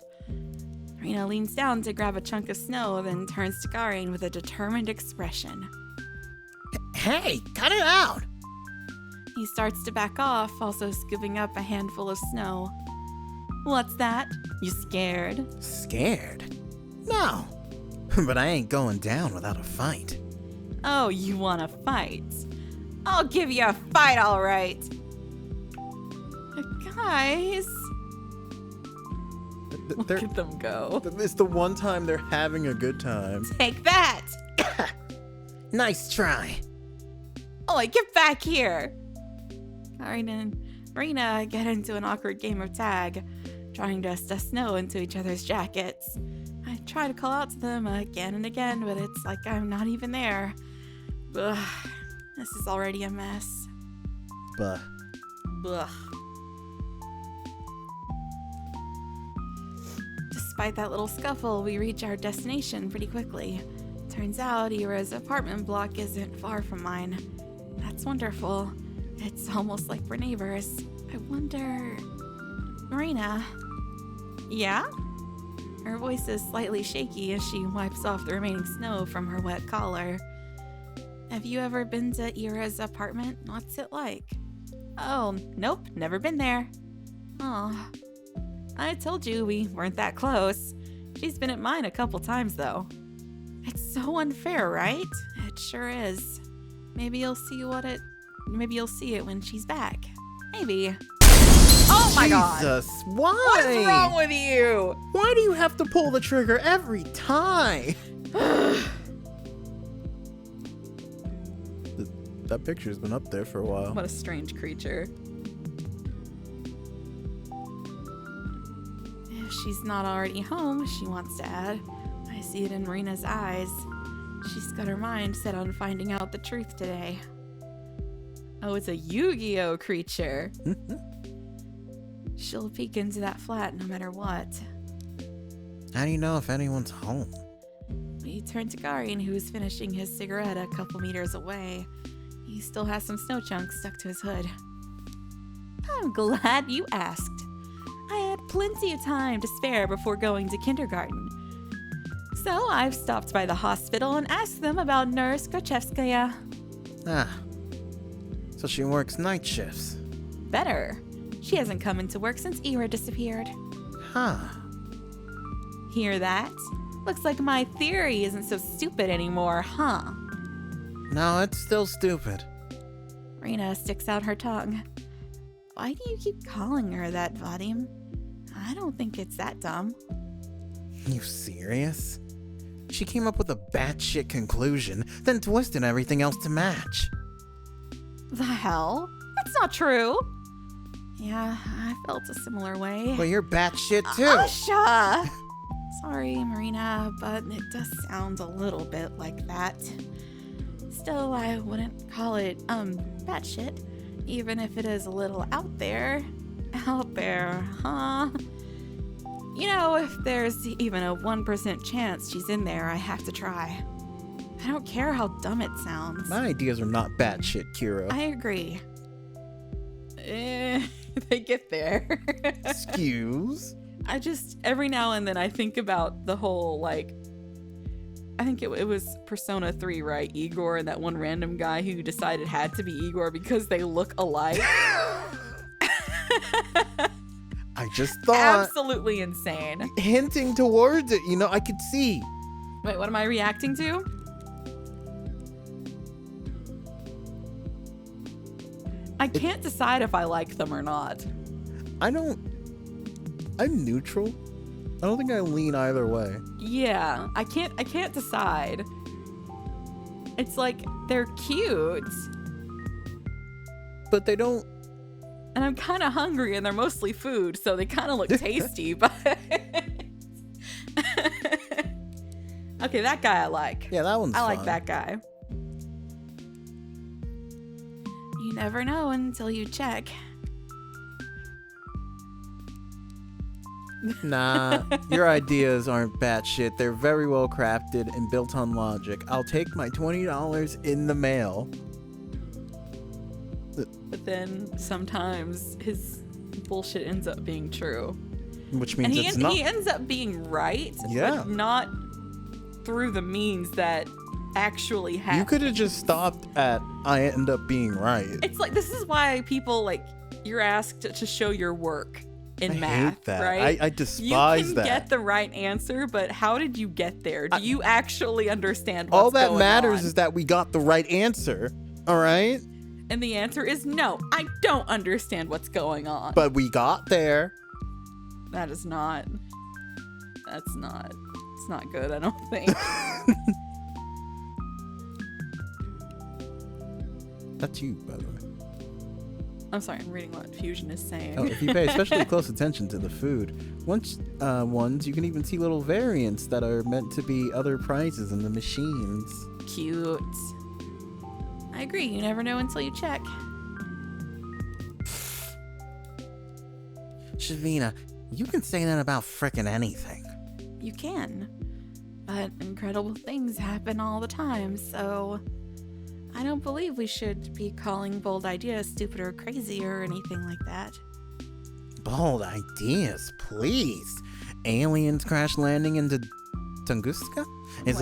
Rena leans down to grab a chunk of snow, then turns to Garian with a determined expression. Hey, cut it out! He starts to back off, also scooping up a handful of snow. What's that? You scared? Scared? No. But I ain't going down without a fight. Oh, you want to fight? I'll give you a fight, all right. Guys. Look at them go. It's the one time they're having a good time. Take that! Nice try. Oi, get back here! Garian and Rena get into an awkward game of tag, trying to stuff snow into each other's jackets. I try to call out to them again and again, but it's like I'm not even there. Ugh, this is already a mess. Buh. Ugh. Despite that little scuffle, we reach our destination pretty quickly. Turns out Ira's apartment block isn't far from mine. That's wonderful. It's almost like we're neighbors. I wonder... Marina? Yeah? Her voice is slightly shaky as she wipes off the remaining snow from her wet collar. Have you ever been to Ira's apartment? What's it like? Oh, nope, never been there. Oh, I told you we weren't that close. She's been at mine a couple times, though. It's so unfair, right? It sure is. Maybe you'll see it when she's back. Maybe. Oh my god! Jesus, why? What is wrong with you? Why do you have to pull the trigger every time? That picture's been up there for a while. What a strange creature. If she's not already home, she wants to add. I see it in Marina's eyes. She's got her mind set on finding out the truth today. Oh, it's a Yu-Gi-Oh creature. She'll peek into that flat no matter what. How do you know if anyone's home? We turned to Garin, who was finishing his cigarette a couple meters away. He still has some snow chunks stuck to his hood. I'm glad you asked. I had plenty of time to spare before going to kindergarten. So I've stopped by the hospital and asked them about Nurse Grachevskaya. Ah. So she works night shifts. Better. She hasn't come into work since Ira disappeared. Huh. Hear that? Looks like my theory isn't so stupid anymore, huh? No, it's still stupid. Rena sticks out her tongue. Why do you keep calling her that, Vadim? I don't think it's that dumb. You serious? She came up with a batshit conclusion, then twisted everything else to match. The hell? That's not true. Yeah, I felt a similar way. But you're batshit too. Usha! Sorry, Marina, but it does sound a little bit like that. Still, I wouldn't call it, batshit, even if it is a little out there. Out there, huh? You know, if there's even a 1% chance she's in there, I have to try. I don't care how dumb it sounds. My ideas are not batshit, Kira. I agree. They get there. Excuse? I just, every now and then I think about the whole, like, I think it was Persona 3, right? Igor and that one random guy who decided had to be Igor because they look alike. I just thought. Absolutely insane. Hinting towards it, I could see. Wait, what am I reacting to? I can't decide if I like them or not. I'm neutral. I don't think I lean either way. Yeah, I can't decide. It's like they're cute. But they don't. And I'm kind of hungry and they're mostly food, so they kind of look tasty, but okay, that guy I like. Yeah, that one's I like fun. that guy. You never know until you check. Nah, your ideas aren't batshit. They're very well crafted and built on logic. I'll take my $20 in the mail. But then sometimes his bullshit ends up being true. Which means And it's not. he ends up being right, Yeah. but not through the means that actually happen. You could have just stopped at I end up being right. It's like, this is why people, like, you're asked to show your work in I math, hate that. right? I despise you can that. get the right answer, but how did you get there? Do you actually understand what's All that going matters on? is that we got the right answer. All right? And the answer is no, I don't understand what's going on. But we got there. It's not good, I don't think. That's you, by the way. I'm sorry, I'm reading what Fusion is saying. Oh, if you pay especially close attention to the food, ones you can even see little variants that are meant to be other prizes in the machines. Cute. I agree, you never know until you check. Shavina, you can say that about frickin' anything. You can. But incredible things happen all the time, so I don't believe we should be calling bold ideas stupid or crazy or anything like that. Bold ideas, please. Aliens crash landing into Tunguska is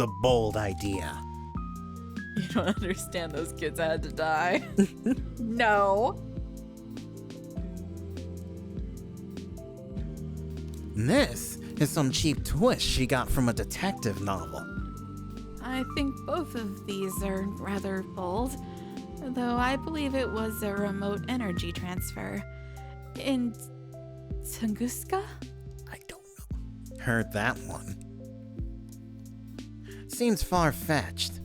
a bold idea. You don't understand, those kids had to die. No. This is some cheap twist she got from a detective novel. I think both of these are rather bold, though I believe it was a remote energy transfer. In Tunguska? I don't know. Heard that one. Seems far-fetched.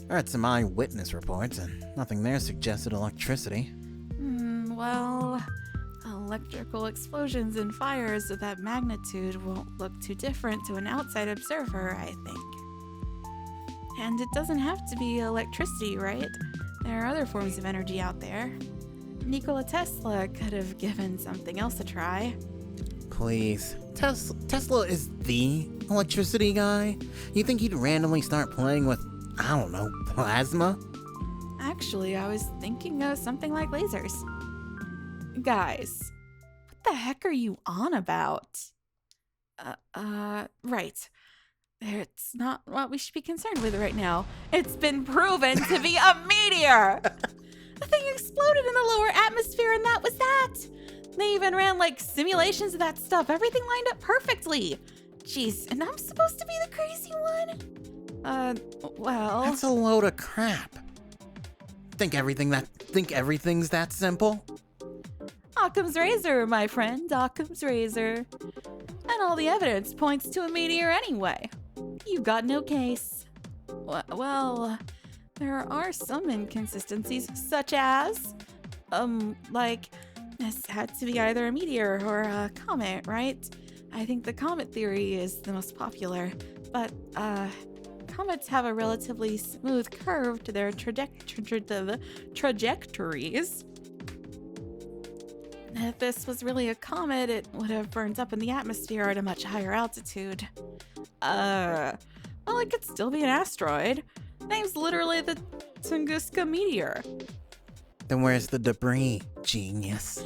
Read some eyewitness reports, and nothing there suggested electricity. Well, electrical explosions and fires of that magnitude won't look too different to an outside observer, I think. And it doesn't have to be electricity, right? There are other forms of energy out there. Nikola Tesla could have given something else a try. Please. Tesla is the electricity guy? You think he'd randomly start playing with, I don't know, plasma? Actually, I was thinking of something like lasers. Guys, what the heck are you on about? Right. It's not what we should be concerned with right now. It's been proven to be a meteor! The thing exploded in the lower atmosphere, and that was that! They even ran, like, simulations of that stuff. Everything lined up perfectly. Jeez, and I'm supposed to be the crazy one? Well... That's a load of crap. Think everything's that simple? Occam's razor, my friend, Occam's razor. And all the evidence points to a meteor anyway. You've got no case. Well, there are some inconsistencies, such as, like, this had to be either a meteor or a comet, right? I think the comet theory is the most popular, but, comets have a relatively smooth curve to their trajectories. If this was really a comet, it would have burned up in the atmosphere at a much higher altitude. Well, it could still be an asteroid. Name's literally the Tunguska meteor. Then where's the debris, genius?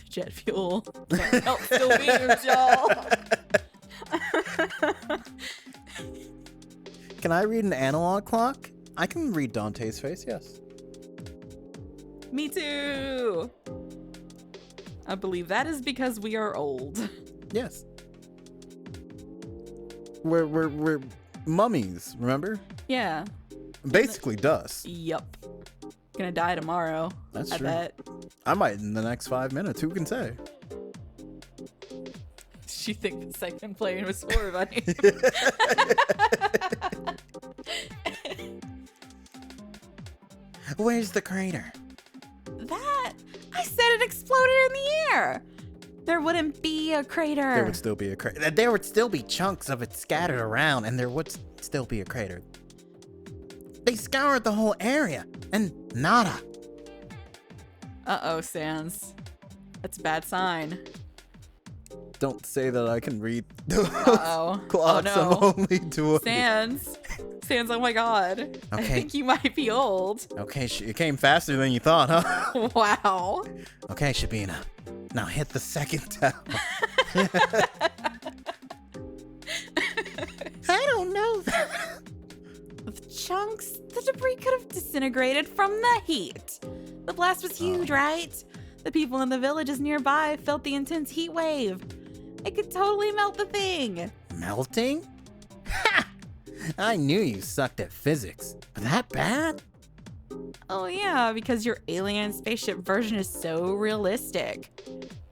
Jet fuel. Can't help still beams, y'all. Can I read an analog clock? I can read Dante's face, yes. Me too. I believe that is because we are old. Yes. We're mummies, remember? Yeah. Basically dust. Yup. Gonna die tomorrow. That's I true. bet. I might in the next 5 minutes. Who can say? She think the second plane was for funny. Where's the crater? That? I said it exploded in the air! There wouldn't be a crater. There would still be a crater. There would still be chunks of it scattered around, and there would still be a crater. They scoured the whole area, and nada. Uh-oh, Sans. That's a bad sign. Don't say that I can read Uh-oh. clocks. Oh, no. I'm only doing. Sans, oh my god. I Okay. think you might be old. Okay, It came faster than you thought, huh? Wow. okay, Shabina. Now hit the second tower. I don't know. With chunks, the debris could have disintegrated from the heat. The blast was huge, right? The people in the villages nearby felt the intense heat wave. It could totally melt the thing. Melting? Ha! I knew you sucked at physics. But that bad? Oh yeah, because your alien spaceship version is so realistic.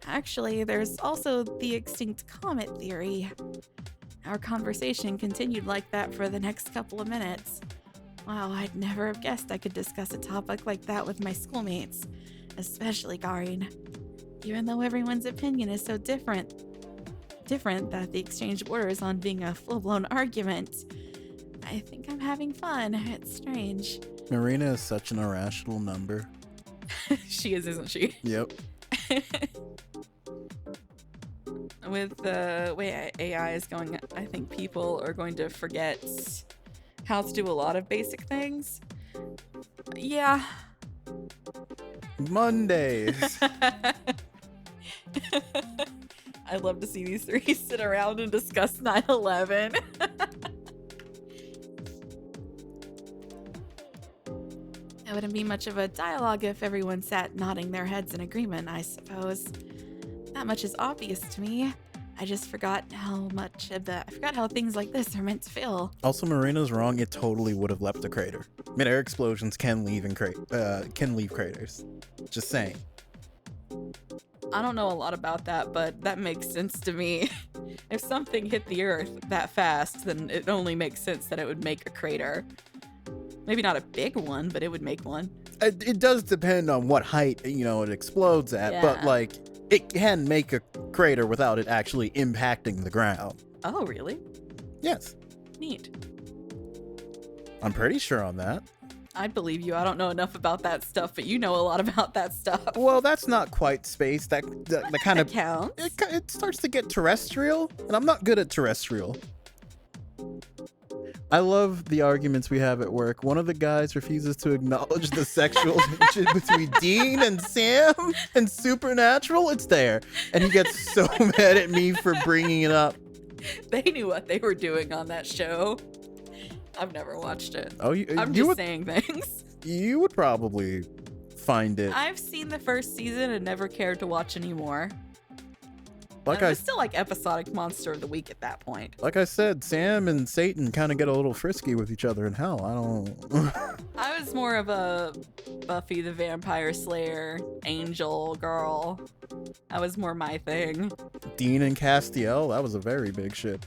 Actually, there's also the extinct comet theory. Our conversation continued like that for the next couple of minutes. Wow, I'd never have guessed I could discuss a topic like that with my schoolmates, especially Garin. Even though everyone's opinion is so different that the exchange borders on being a full-blown argument. I think I'm having fun. It's strange. Marina is such an irrational number. She is, isn't she? Yep. With the way AI is going, I think people are going to forget how to do a lot of basic things. Yeah. Mondays. I'd love to see these three sit around and discuss 9/11. It wouldn't be much of a dialogue if everyone sat nodding their heads in agreement, I suppose. That much is obvious to me. I just forgot how things like this are meant to feel. Also, Marina's wrong. It totally would have left a crater. Mid-air explosions can leave craters. Just saying. I don't know a lot about that, but that makes sense to me. If something hit the Earth that fast, then it only makes sense that it would make a crater. Maybe not a big one, but it would make one. It does depend on what height, it explodes at, but, Yeah. it can make a crater without it actually impacting the ground. Oh, really? Yes. Neat. I'm pretty sure on that. I believe you. I don't know enough about that stuff, but you know a lot about that stuff. Well, that's not quite space. That kind of counts. it starts to get terrestrial, and I'm not good at terrestrial. I love the arguments we have at work. One of the guys refuses to acknowledge the sexual tension between Dean and Sam and Supernatural. It's there, and he gets so mad at me for bringing it up. They knew what they were doing on that show. I've never watched it. Oh, I'm you just would, saying things. you would probably find it. I've seen the first season and never cared to watch anymore. Like I was still like episodic monster of the week at that point. Like I said, Sam and Satan kind of get a little frisky with each other in hell. I don't. I was more of a Buffy the Vampire Slayer, Angel girl. That was more my thing. Dean and Castiel, that was a very big ship.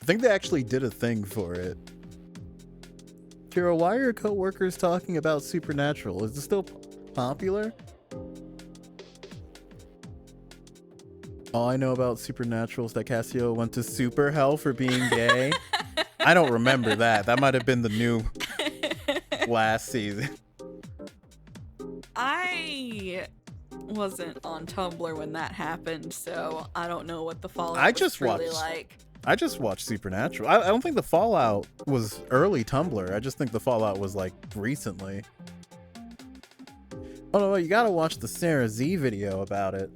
I think they actually did a thing for it. Kira, why are your coworkers talking about Supernatural? Is it still popular? All I know about Supernatural is that Cassio went to super hell for being gay. I don't remember that. That might have been the new last season. I wasn't on Tumblr when that happened, so I don't know what the fallout I was just really watched- like. I just watched Supernatural. I don't think the fallout was early Tumblr. I just think the fallout was like recently. Oh no, you gotta watch the Sarah Z video about it.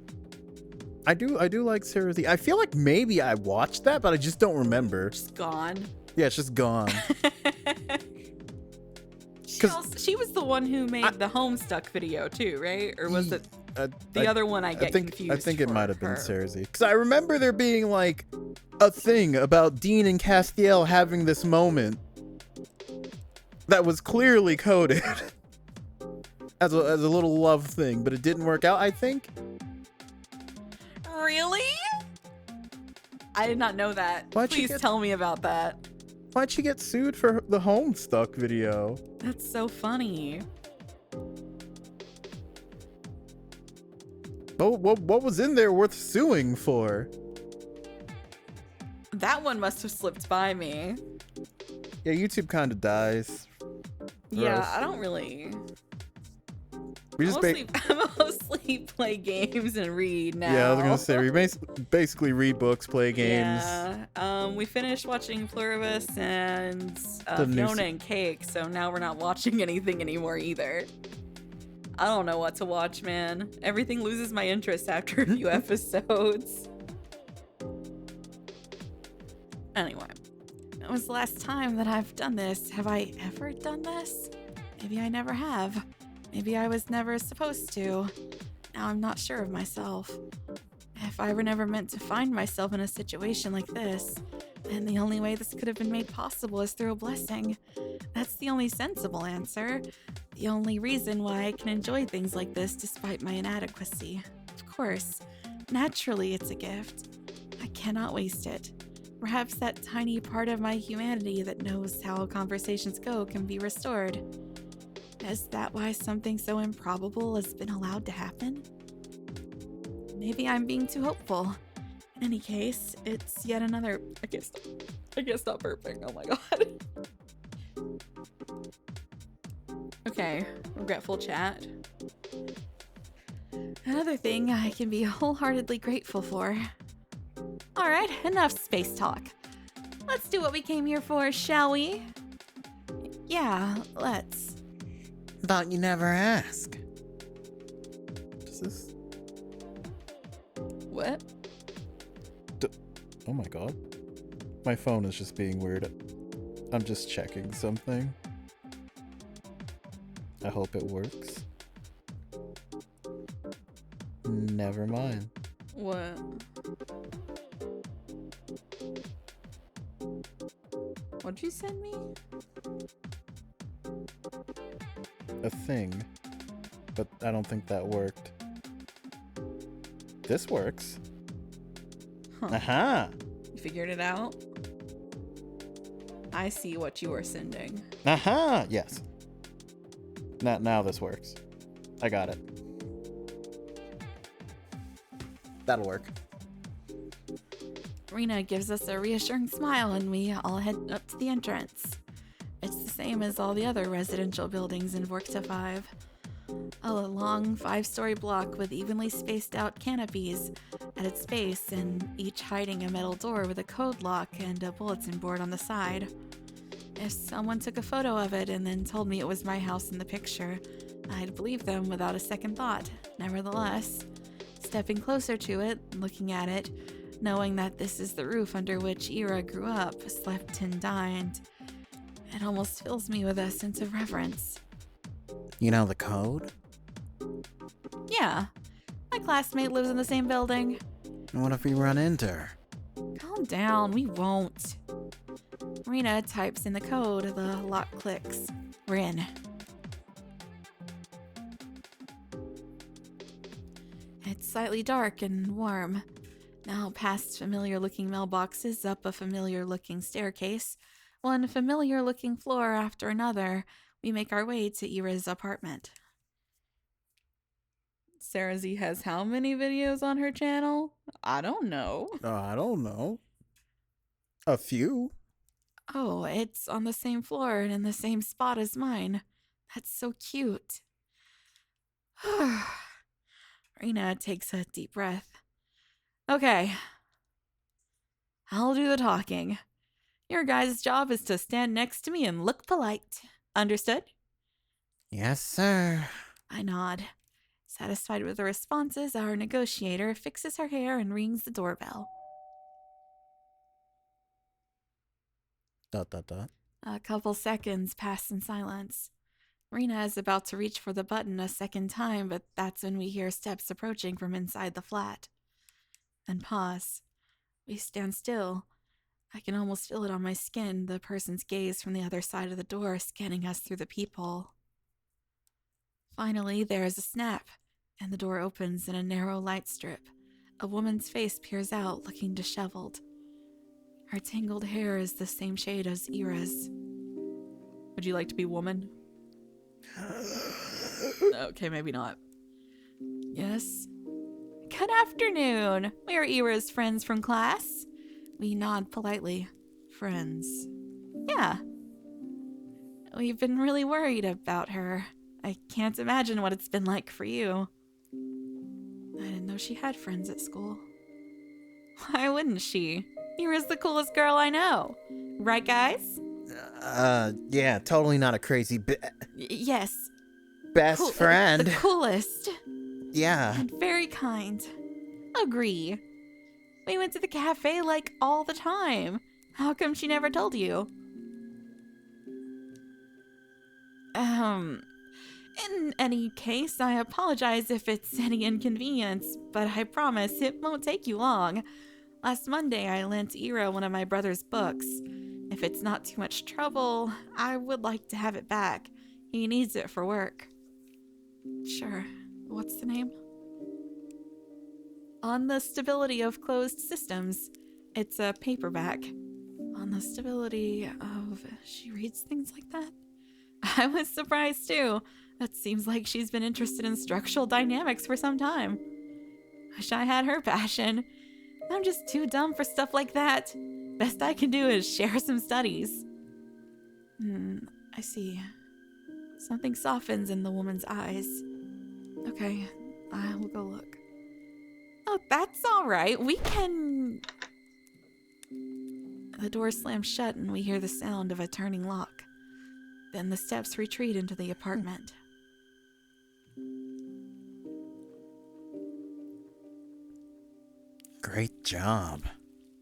I do like Sarah Z. I feel like maybe I watched that, but I just don't remember. Just gone. Yeah, it's just gone. She was the one who made the Homestuck video too, right? Or was it the other one I get confused? I think it for might have been her. Sarah Z. Because I remember there being like a thing about Dean and Castiel having this moment that was clearly coded as a little love thing, but it didn't work out, I think. Really? I did not know that. Please tell me about that. Why'd she get sued for the Homestuck video? That's so funny. What was in there worth suing for? That one must have slipped by me. Yeah, YouTube kind of dies. Yeah, Gross. I don't really. We just I mostly play games and read now. Yeah, I was gonna say we basically read books, play games. Yeah. We finished watching Pluribus and The new Fiona and Cake, so now we're not watching anything anymore either. I don't know what to watch, man. Everything loses my interest after a few episodes. Anyway, It was the last time that I've done this. Have I ever done this? Maybe I never have. Maybe I was never supposed to. Now I'm not sure of myself. If I were never meant to find myself in a situation like this, then the only way this could have been made possible is through a blessing. That's the only sensible answer. The only reason why I can enjoy things like this despite my inadequacy. Of course, naturally it's a gift. I cannot waste it. Perhaps that tiny part of my humanity that knows how conversations go can be restored. Is that why something so improbable has been allowed to happen? Maybe I'm being too hopeful. In any case, it's yet another... I can't stop burping. Oh my god. Okay, regretful chat. Another thing I can be wholeheartedly grateful for. Alright, enough space talk. Let's do what we came here for, shall we? Yeah, let's. Thought you never ask. Is this? What? Oh my god. My phone is just being weird. I'm just checking something. I hope it works. Never mind. What? What'd you send me? A thing. But I don't think that worked. This works. Huh. Aha! You figured it out? I see what you are sending. Aha! Yes. Now this works. I got it. That'll work. Rena gives us a reassuring smile and we all head up to the entrance. same as all the other residential buildings in Vorkta 5. A long 5-story block with evenly spaced out canopies at its base, and each hiding a metal door with a code lock and a bulletin board on the side. If someone took a photo of it and then told me it was my house in the picture, I'd believe them without a second thought. Nevertheless, stepping closer to it, looking at it, knowing that this is the roof under which Ira grew up, slept, and dined, it almost fills me with a sense of reverence. You know the code? Yeah, my classmate lives in the same building. What if we run into her? Calm down, we won't. Rena types in the code, the lock clicks. We're in. It's slightly dark and warm. Now past familiar-looking mailboxes, up a familiar-looking staircase, one familiar-looking floor after another, we make our way to Ira's apartment. Sarah Z has how many videos on her channel? I don't know. I don't know. A few. Oh, it's on the same floor and in the same spot as mine. That's so cute. Rena takes a deep breath. Okay. I'll do the talking. Your guys' job is to stand next to me and look polite. Understood? Yes, sir. I nod. Satisfied with the responses, our negotiator fixes her hair and rings the doorbell. ... A couple seconds pass in silence. Rena is about to reach for the button a second time, but that's when we hear steps approaching from inside the flat. Then pause. We stand still. I can almost feel it on my skin, the person's gaze from the other side of the door scanning us through the peephole. Finally, there is a snap, and the door opens in a narrow light strip. A woman's face peers out, looking disheveled. Her tangled hair is the same shade as Ira's. Would you like to be woman? Okay, maybe not. Yes. Good afternoon. We are Ira's friends from class. We nod politely. Friends. Yeah. We've been really worried about her. I can't imagine what it's been like for you. I didn't know she had friends at school. Why wouldn't she? Ira's the coolest girl I know. Right, guys? Yeah, totally not a crazy Yes. best friend. The coolest. Yeah. And very kind. Agree. We went to the cafe like all the time. How come she never told you? In any case, I apologize if it's any inconvenience, but I promise it won't take you long. Last Monday, I lent Ira one of my brother's books. If it's not too much trouble, I would like to have it back. He needs it for work. Sure. What's the name? On the Stability of Closed Systems. It's a paperback. On the Stability of... She reads things like that? I was surprised too. That seems like she's been interested in structural dynamics for some time. Wish I had her passion. I'm just too dumb for stuff like that. Best I can do is share some studies. I see. Something softens in the woman's eyes. Okay, I will go look. Oh, that's all right. We can... The door slams shut and we hear the sound of a turning lock. Then the steps retreat into the apartment. Great job.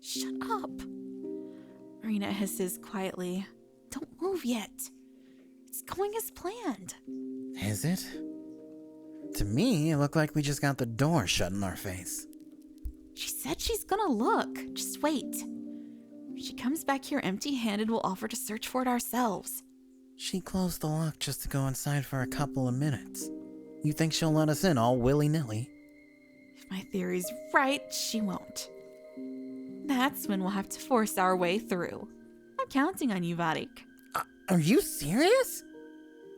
Shut up. Rena hisses quietly. Don't move yet. It's going as planned. Is it? To me, it looked like we just got the door shut in our face. She said she's gonna look. Just wait. If she comes back here empty-handed, we'll offer to search for it ourselves. She closed the lock just to go inside for a couple of minutes. You think she'll let us in all willy-nilly? If my theory's right, she won't. That's when we'll have to force our way through. I'm counting on you, Vadik. Are you serious?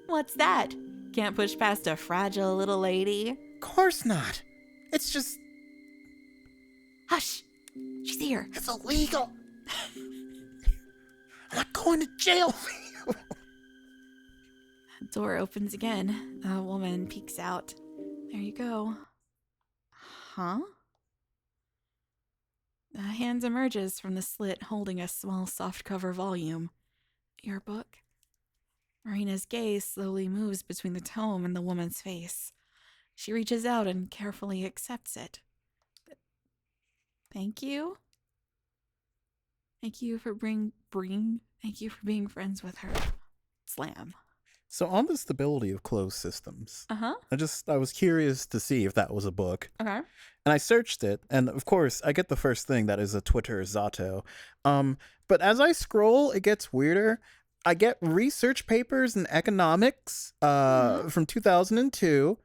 What's that? Can't push past a fragile little lady? Of course not. It's just... Hush! She's here. It's illegal. I'm not going to jail. The door opens again. A woman peeks out. There you go. Huh? A hand emerges from the slit holding a small softcover volume. Your book? Marina's gaze slowly moves between the tome and the woman's face. She reaches out and carefully accepts it. Thank you. Thank you for Thank you for being friends with her. Slam. So on the stability of closed systems, Uh-huh. I was curious to see if that was a book. Okay. And I searched it, and of course, I get the first thing that is a Twitter Z.A.T.O. But as I scroll, it gets weirder. I get research papers in economics from 2002.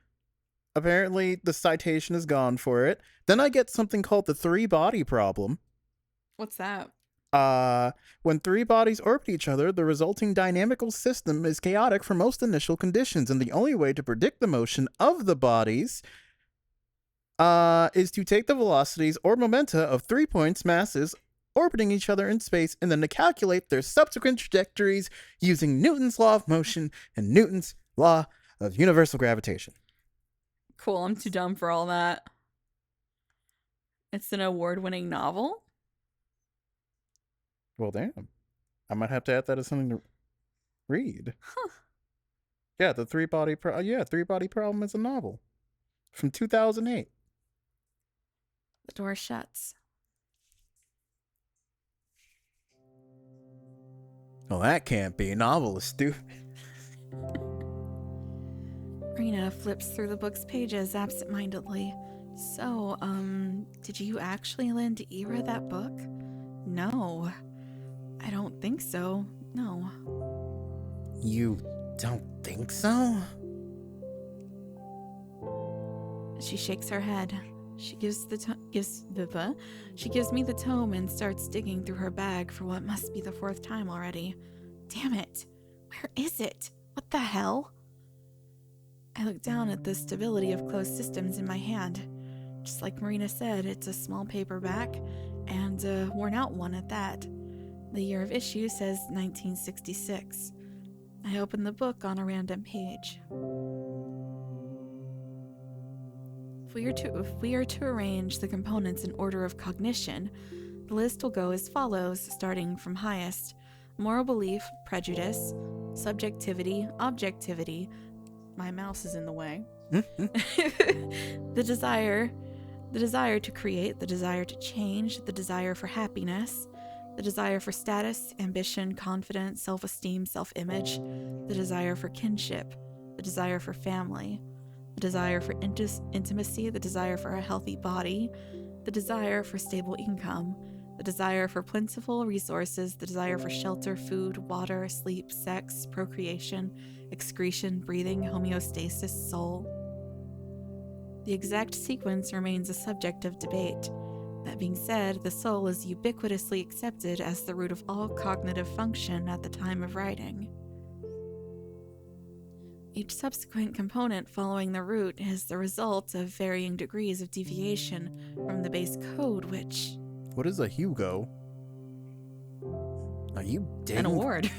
Apparently, the citation is gone for it. Then I get something called the three-body problem. What's that? When three bodies orbit each other, the resulting dynamical system is chaotic for most initial conditions, and the only way to predict the motion of the bodies is to take the velocities or momenta of 3 points masses orbiting each other in space and then to calculate their subsequent trajectories using Newton's law of motion and Newton's law of universal gravitation. Cool, I'm too dumb for all that. It's an award-winning novel? Well, damn. I might have to add that as something to read. Huh. Yeah, the three-body problem is a novel from 2008. The door shuts. Well, that can't be. Novel is stupid. Marina flips through the book's pages absentmindedly. So, did you actually lend Ira that book? No. I don't think so. No. You don't think so? She shakes her head. She gives she gives me the tome and starts digging through her bag for what must be the fourth time already. Damn it. Where is it? What the hell? I look down at the stability of closed systems in my hand. Just like Marina said, it's a small paperback, and a worn out one at that. The year of issue says 1966. I open the book on a random page. If we are to arrange the components in order of cognition, the list will go as follows, starting from highest: moral belief, prejudice, subjectivity, objectivity. My mouse is in the way. The desire to create, the desire to change, the desire for happiness, the desire for status, ambition, confidence, self-esteem, self-image, the desire for kinship, the desire for family, the desire for intimacy, the desire for a healthy body, the desire for stable income, the desire for plentiful resources, the desire for shelter, food, water, sleep, sex, procreation, excretion, breathing, homeostasis, soul. The exact sequence remains a subject of debate. That being said, the soul is ubiquitously accepted as the root of all cognitive function at the time of writing. Each subsequent component following the root is the result of varying degrees of deviation from the base code, which... What is a Hugo? Are you digging? An award.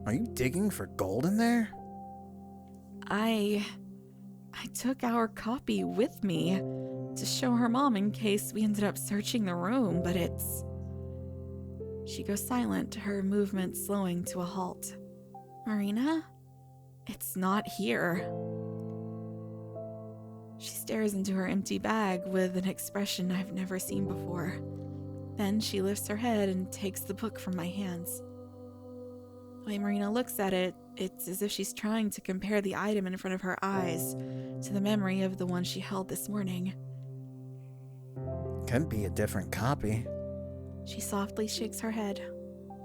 Are you digging for gold in there? I took our copy with me to show her mom in case we ended up searching the room, but it's... She goes silent, her movement slowing to a halt. Marina? It's not here. She stares into her empty bag with an expression I've never seen before. Then she lifts her head and takes the book from my hands. The way Marina looks at it, it's as if she's trying to compare the item in front of her eyes to the memory of the one she held this morning. Could be a different copy. She softly shakes her head.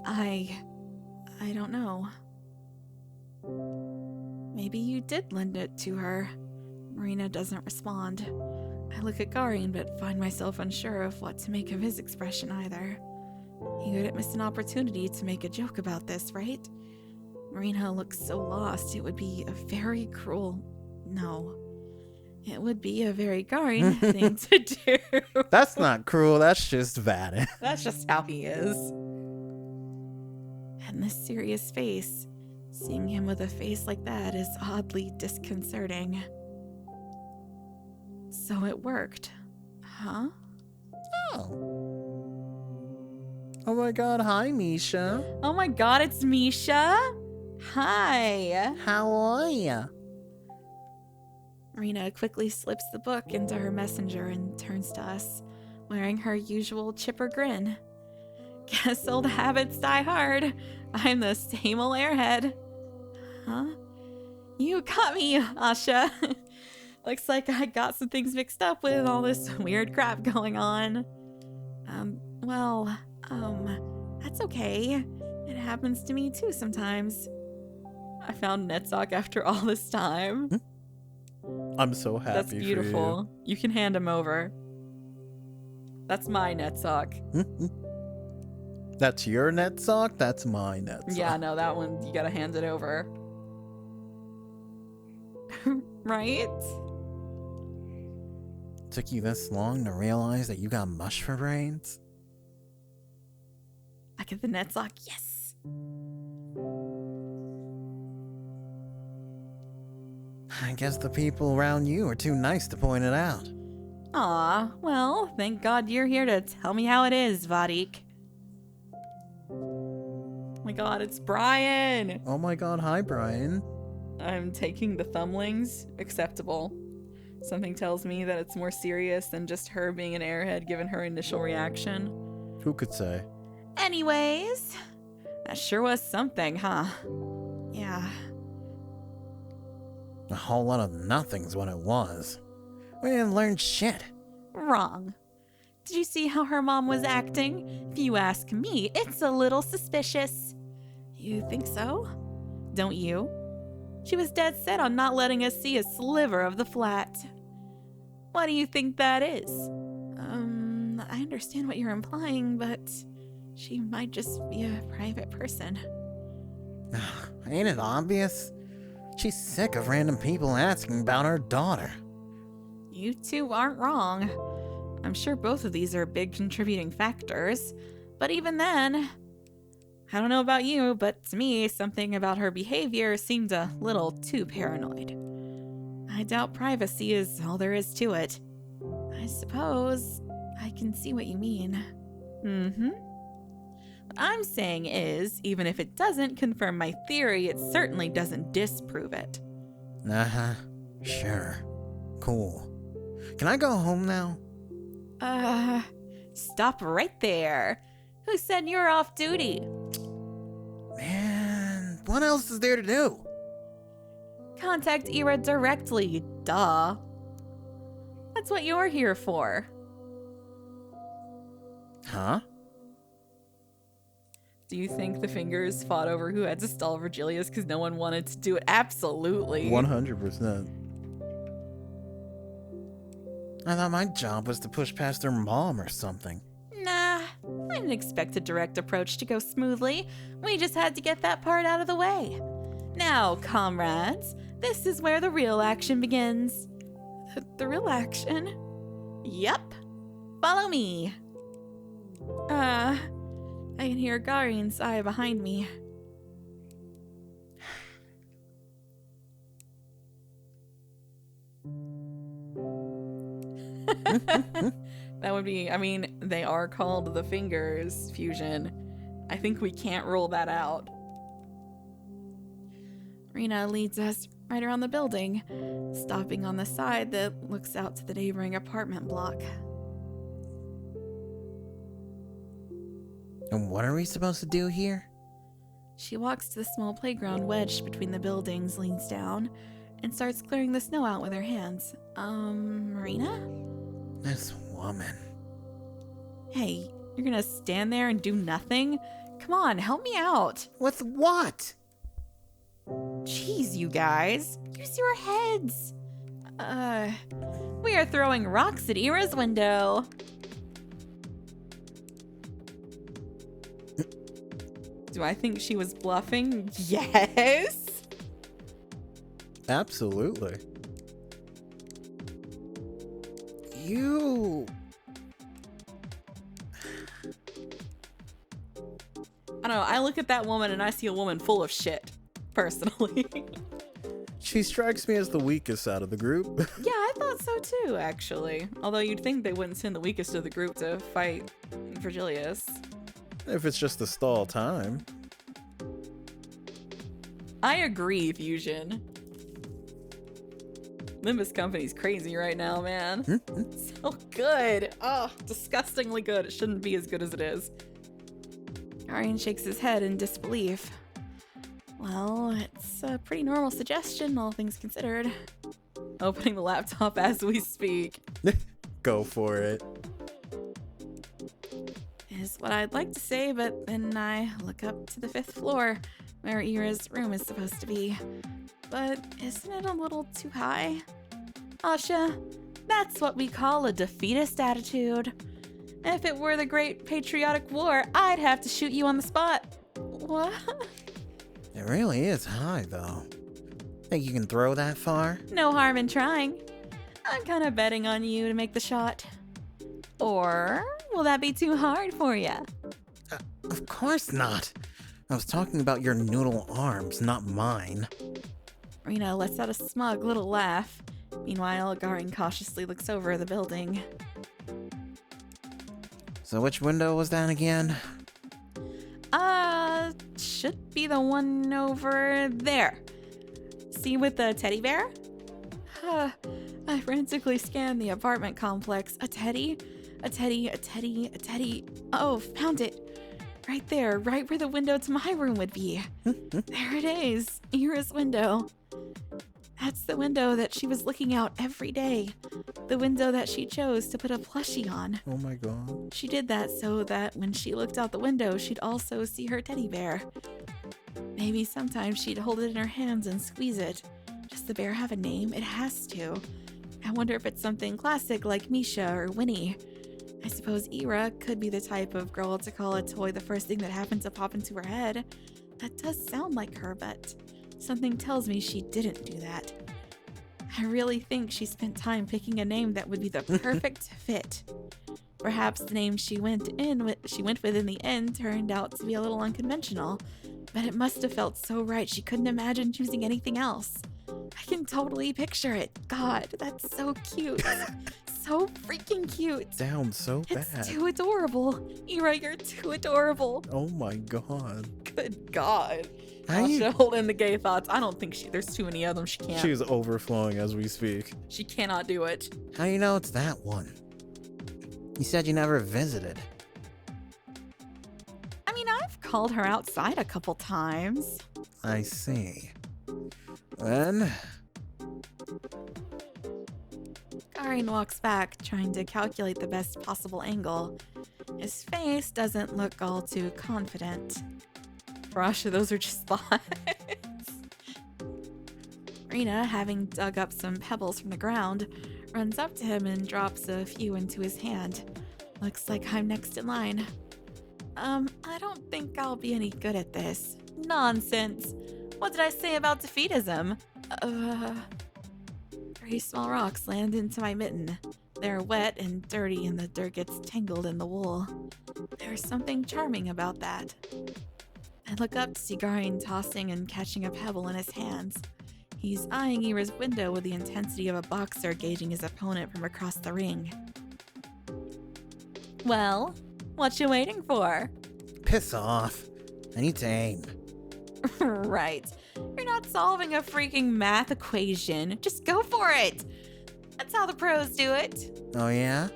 I don't know. Maybe you did lend it to her. Marina doesn't respond. I look at Garin, but find myself unsure of what to make of his expression either. He couldn't miss an opportunity to make a joke about this, right? Marina looks so lost, it would be a very cruel... No. It would be a very Garin thing to do. That's not cruel, that's just bad. That's just how he is. And this serious face Seeing him with a face like that is oddly disconcerting. So it worked. Huh? Oh. Oh my god, hi, Misha. Oh my god, it's Misha. Hi. How are ya? Rena quickly slips the book into her messenger and turns to us, wearing her usual chipper grin. Guess old habits die hard. I'm the same old airhead. Huh? You got me, Asha. Looks like I got some things mixed up with all this weird crap going on. That's okay. It happens to me too sometimes. I found Netsock after all this time. I'm so happy That's beautiful. for You can hand him over. That's my Netsock. you. That's your net sock? That's my net sock. Yeah, no, that one, you gotta hand it over. Right? Took you this long to realize that you got mush for brains? I get the Netsock, yes! I guess the people around you are too nice to point it out. Aw, well, thank God you're here to tell me how it is, Vadik. Oh my god, it's Brian! Oh my god, hi, Brian. I'm taking the thumblings. Acceptable. Something tells me that it's more serious than just her being an airhead given her initial reaction. Who could say? Anyways, That sure was something, huh? yeah. A whole lot of nothing's what it was. We didn't learn shit. Wrong. Did you see how her mom was acting? If you ask me, it's a little suspicious. You think so? Don't you? She was dead set on not letting us see a sliver of the flat. What do you think that is? I understand what you're implying, but she might just be a private person. Ain't it obvious? She's sick of random people asking about her daughter. You two aren't wrong. I'm sure both of these are big contributing factors, but even then, I don't know about you, but to me, something about her behavior seemed a little too paranoid. I doubt privacy is all there is to it. I suppose I can see what you mean. What I'm saying is, even if it doesn't confirm my theory, it certainly doesn't disprove it. Uh-huh. Sure. Cool. Can I go home now? Stop right there. Who said you're off duty? Man, what else is there to do? Contact Ira directly, duh. That's what you're here for. Huh? Do you think the Fingers fought over who had to stall Virgilius because no one wanted to do it? Absolutely. 100%. I thought my job was to push past her mom or something. Nah, I didn't expect a direct approach to go smoothly. We just had to get that part out of the way. Now, comrades, this is where the real action begins. The real action? Yup. Follow me. I can hear Garin's sigh behind me. That would be, I mean, they are called the Fingers fusion. I think we can't rule that out. Rena leads us right around the building, stopping on the side that looks out to the neighboring apartment block. And what are we supposed to do here? She walks to the small playground wedged between the buildings, leans down, and starts clearing the snow out with her hands. Rena? This woman. Hey, you're gonna stand there and do nothing? Come on, help me out. With what? Jeez, you guys. Use your heads. We are throwing rocks at Ira's window. Do I think she was bluffing? Yes. Absolutely. You. I don't know. I look at that woman and I see a woman full of shit. personally. She strikes me as the weakest out of the group. Yeah, I thought so too, actually. Although you'd think they wouldn't send the weakest of the group to fight Virgilius. If it's just to stall time. I agree, Fusion. Limbus Company's crazy right now, man. So good. Oh, disgustingly good. It shouldn't be as good as it is. Arian shakes his head in disbelief. Well, it's a pretty normal suggestion, all things considered. Opening the laptop as we speak. Go for it. Is what I'd like to say, but then I look up to the 5th floor, where Ira's room is supposed to be. But isn't it a little too high? Asha, that's what we call a defeatist attitude. If it were the Great Patriotic War, I'd have to shoot you on the spot. What? It really is high, though. Think you can throw that far? No harm in trying. I'm kind of betting on you to make the shot. Or will that be too hard for you? Of course not. I was talking about your noodle arms, not mine. Rena lets out a smug little laugh. Meanwhile, Garin cautiously looks over the building. So which window was that again? Should be the one over there. See with the teddy bear? I frantically scanned the apartment complex. A teddy. Oh, found it. Right there, right where the window to my room would be. There it is, Ira's window. That's the window that she was looking out every day. The window that she chose to put a plushie on. Oh my god. She did that so that when she looked out the window, she'd also see her teddy bear. Maybe sometimes she'd hold it in her hands and squeeze it. Does the bear have a name? It has to. I wonder if it's something classic like Misha or Winnie. I suppose Ira could be the type of girl to call a toy the first thing that happened to pop into her head. That does sound like her, but something tells me she didn't do that. I really think she spent time picking a name that would be the perfect fit. Perhaps the name she went with in the end turned out to be a little unconventional, but it must have felt so right she couldn't imagine choosing anything else. I can totally picture it. God, that's so cute. So freaking cute. Sounds so bad. It's too adorable. Ira, you're too adorable. Oh my god. Good God. How you- Asha, hold in the gay thoughts. I don't think there's too many of them. She can't. She's overflowing as we speak. She cannot do it. How you know it's that one? You said you never visited. I mean, I've called her outside a couple times. I see. Then, Garin walks back, trying to calculate the best possible angle. His face doesn't look all too confident. For Asha, those are just thoughts. Rena, having dug up some pebbles from the ground, runs up to him and drops a few into his hand. Looks like I'm next in line. I don't think I'll be any good at this. Nonsense. What did I say about defeatism? 3 small rocks land into my mitten. They're wet and dirty and the dirt gets tangled in the wool. There's something charming about that. I look up to see Garin tossing and catching a pebble in his hands. He's eyeing Ira's window with the intensity of a boxer gauging his opponent from across the ring. Well, what you waiting for? piss off. I need to aim. Right. You're not solving a freaking math equation. Just go for it. That's how the pros do it. Oh yeah?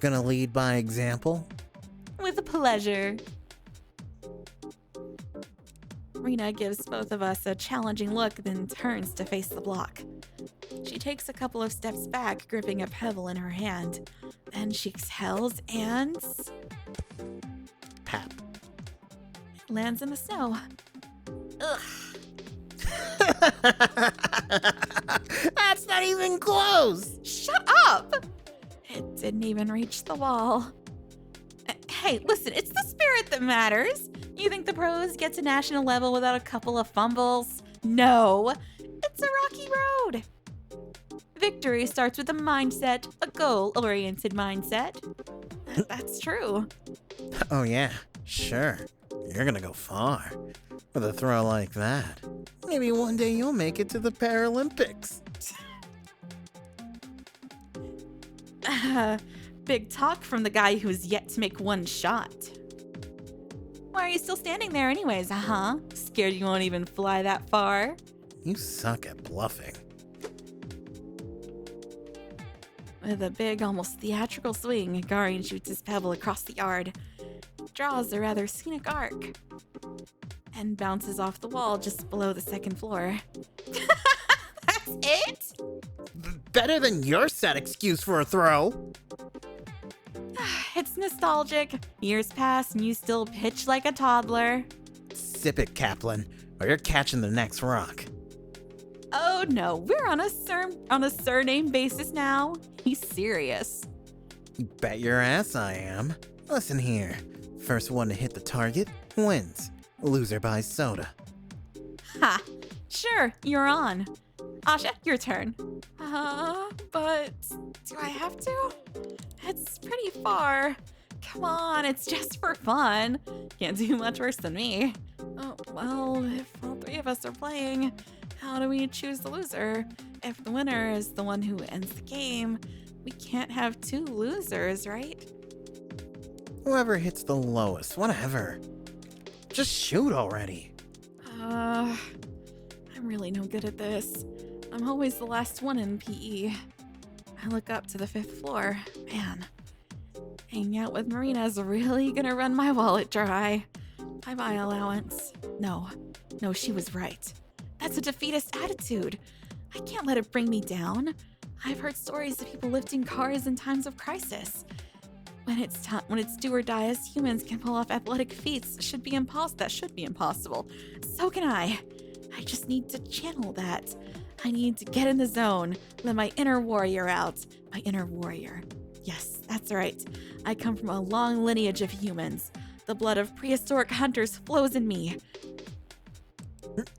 Gonna lead by example? With pleasure. Rena gives both of us a challenging look, then turns to face the block. She takes a couple of steps back, gripping a pebble in her hand. Then she exhales and Pap. lands in the snow. Ugh. That's not even close! Shut up! It didn't even reach the wall. Hey, listen, it's the spirit that matters. You think the pros get to national level without a couple of fumbles? No. It's a rocky road. Victory starts with a mindset, a goal-oriented mindset. That's true. Oh yeah, sure. You're gonna go far. With a throw like that, maybe one day you'll make it to the Paralympics. Big talk from the guy who's yet to make one shot. Why are you still standing there anyways, Scared you won't even fly that far? You suck at bluffing. With a big, almost theatrical swing, Garion shoots his pebble across the yard, draws a rather scenic arc, and bounces off the wall just below the second floor. That's it? Better than your sad excuse for a throw. It's nostalgic. Years pass and you still pitch like a toddler. Sip it, Kaplan, or you're catching the next rock. Oh no, we're on a surname basis now. He's serious. You bet your ass I am. Listen here. First one to hit the target wins. Loser buys soda. Ha! Sure, you're on. Asha, your turn. But do I have to? It's pretty far. Come on, it's just for fun. Can't do much worse than me. Oh, well, if all three of us are playing, how do we choose the loser? If the winner is the one who ends the game, we can't have two losers, right? Whoever hits the lowest, whatever. Just shoot already. I'm really no good at this. I'm always the last one in PE. I look up to the 5th floor. Man, hanging out with Marina's really gonna run my wallet dry. Bye-bye allowance. No, she was right. That's a defeatist attitude. I can't let it bring me down. I've heard stories of people lifting cars in times of crisis. When it's do or die, as humans can pull off athletic feats that should be impossible. So can I. I just need to channel that. I need to get in the zone, let my inner warrior out. My inner warrior. Yes, that's right. I come from a long lineage of humans. The blood of prehistoric hunters flows in me.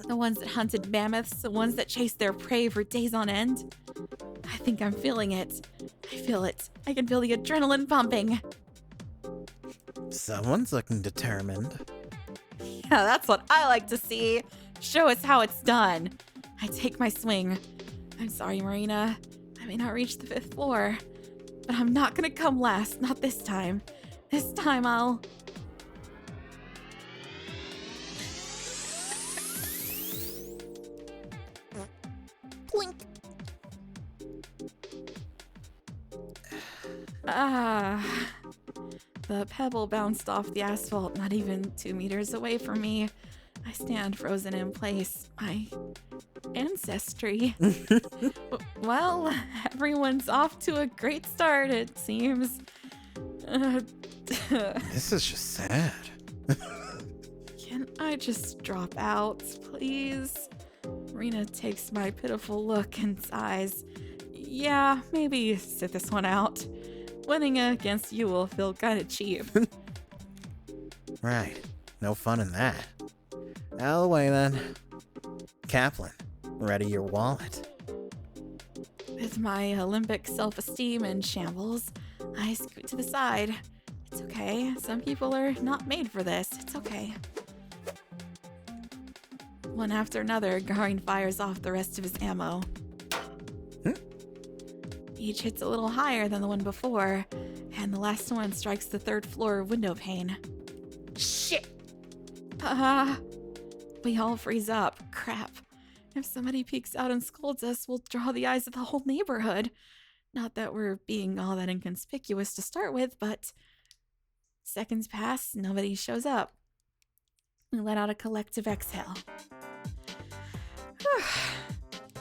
The ones that hunted mammoths, the ones that chased their prey for days on end. I think I'm feeling it. I feel it. I can feel the adrenaline pumping. Someone's looking determined. Yeah, that's what I like to see. Show us how it's done. I take my swing. I'm sorry, Marina. I may not reach the 5th floor, but I'm not gonna come last. Not this time. This time I'll... Blink. The pebble bounced off the asphalt not even 2 meters away from me. I stand frozen in place. My ancestry. Well, everyone's off to a great start, it seems. This is just sad. Can I just drop out, please? Rena takes my pitiful look and sighs. Yeah, maybe sit this one out. Winning against you will feel kinda cheap. Right. No fun in that. Out of the way then. Kaplan, ready your wallet. With my Olympic self-esteem in shambles, I scoot to the side. It's okay. Some people are not made for this. It's okay. One after another, Garin fires off the rest of his ammo. Each hits a little higher than the one before, and the last one strikes the 3rd floor window pane. Shit! We all freeze up. Crap. If somebody peeks out and scolds us, we'll draw the eyes of the whole neighborhood. Not that we're being all that inconspicuous to start with, but... Seconds pass, nobody shows up. We let out a collective exhale.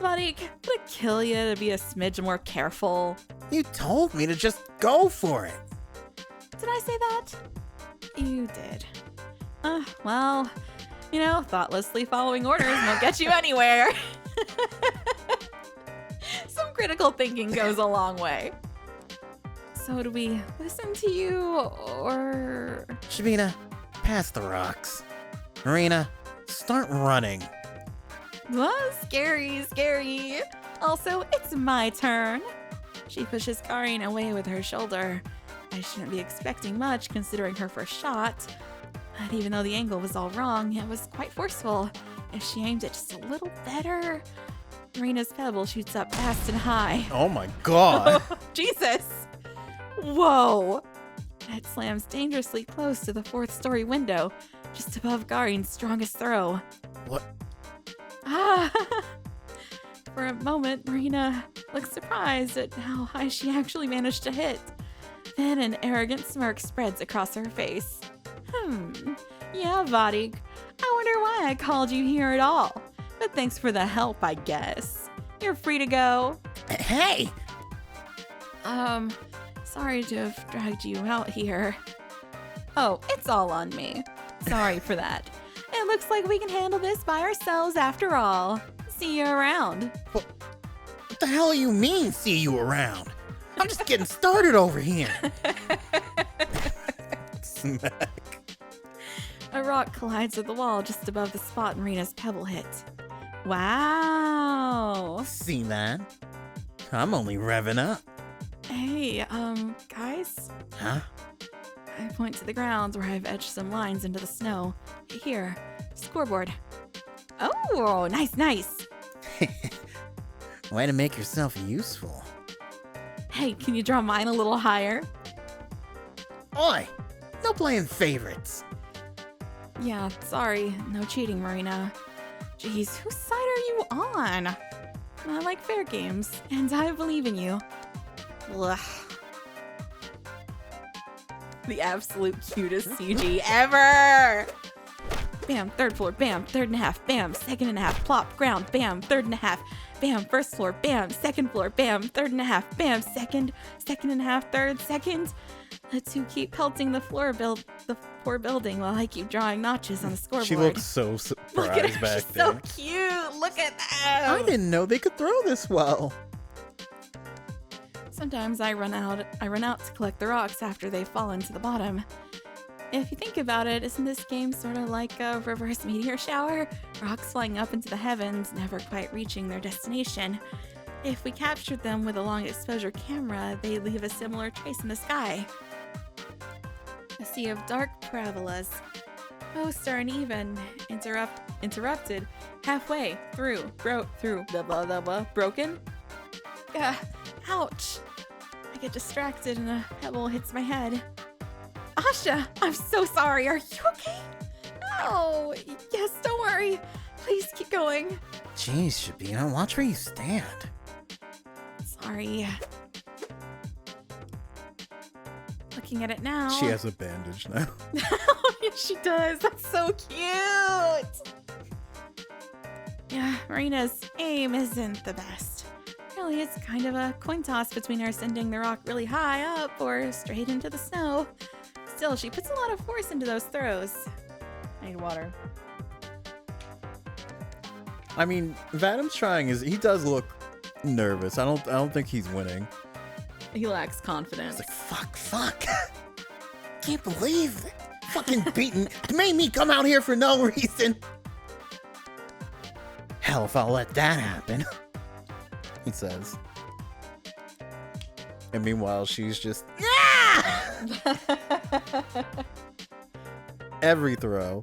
Buddy, would it kill you to be a smidge more careful? You told me to just go for it. Did I say that? You did. Well, you know, thoughtlessly following orders won't get you anywhere. Some critical thinking goes a long way. So do we listen to you, or... Shabina, pass the rocks. Marina, start running. Scary. Also, it's my turn. She pushes Karin away with her shoulder. I shouldn't be expecting much considering her first shot. But even though the angle was all wrong, it was quite forceful. If she aimed it just a little better, Marina's pebble shoots up fast and high. Oh my god. Jesus! Whoa! It slams dangerously close to the 4th-story window, just above Garin's strongest throw. What? Ah! For a moment, Marina looks surprised at how high she actually managed to hit. Then an arrogant smirk spreads across her face. Yeah, Vadig. I wonder why I called you here at all. But thanks for the help, I guess. You're free to go. Hey! Sorry to have dragged you out here. Oh, it's all on me. Sorry for that. It looks like we can handle this by ourselves after all. See you around. What the hell do you mean, see you around? I'm just getting started over here. Smack. A rock collides with the wall just above the spot Marina's pebble hit. Wow. See that? I'm only revving up. Hey, guys? Huh? I point to the ground where I've etched some lines into the snow. Here, scoreboard. Oh, nice. Way to make yourself useful. Hey, can you draw mine a little higher? Oi! No playing favorites. Yeah, sorry. No cheating, Marina. Jeez, whose side are you on? I like fair games, and I believe in you. Ugh. The absolute cutest CG ever! Bam, 3rd floor, bam, 3rd and a half, bam, 2nd and a half, plop, ground, bam, 3rd and a half, bam, 1st floor, bam, 2nd floor, bam, 3rd and a half, bam, 2nd and a half, 3rd, 2nd. The two keep pelting the poor building while I keep drawing notches on the scoreboard. She looks so Look surprised at her, back she's there. so cute! Look at that! I didn't know they could throw this well. Sometimes I run out to collect the rocks after they've fallen to the bottom. If you think about it, isn't this game sort of like a reverse meteor shower? Rocks flying up into the heavens, never quite reaching their destination. If we captured them with a long exposure camera, they leave a similar trace in the sky. A sea of dark parabolas. Most are uneven, interrupted, halfway, through, blah blah blah blah, broken? Ouch! I get distracted and a pebble hits my head. Asha, I'm so sorry. Are you okay? Oh, yes, don't worry. Please keep going. Jeez, Shabina, watch where you stand. Sorry. Looking at it now. She has a bandage now. Oh, yes, she does. That's so cute. Yeah, Marina's aim isn't the best. Really, it's kind of a coin toss between her sending the rock really high up or straight into the snow. Still, she puts a lot of force into those throws. I need water. I mean, Vadom's trying he does look nervous. I don't think he's winning. He lacks confidence. It's like, fuck. Can't believe it. Fucking beaten. Made me come out here for no reason. Hell, if I'll let that happen. He says. And meanwhile, she's just every throw.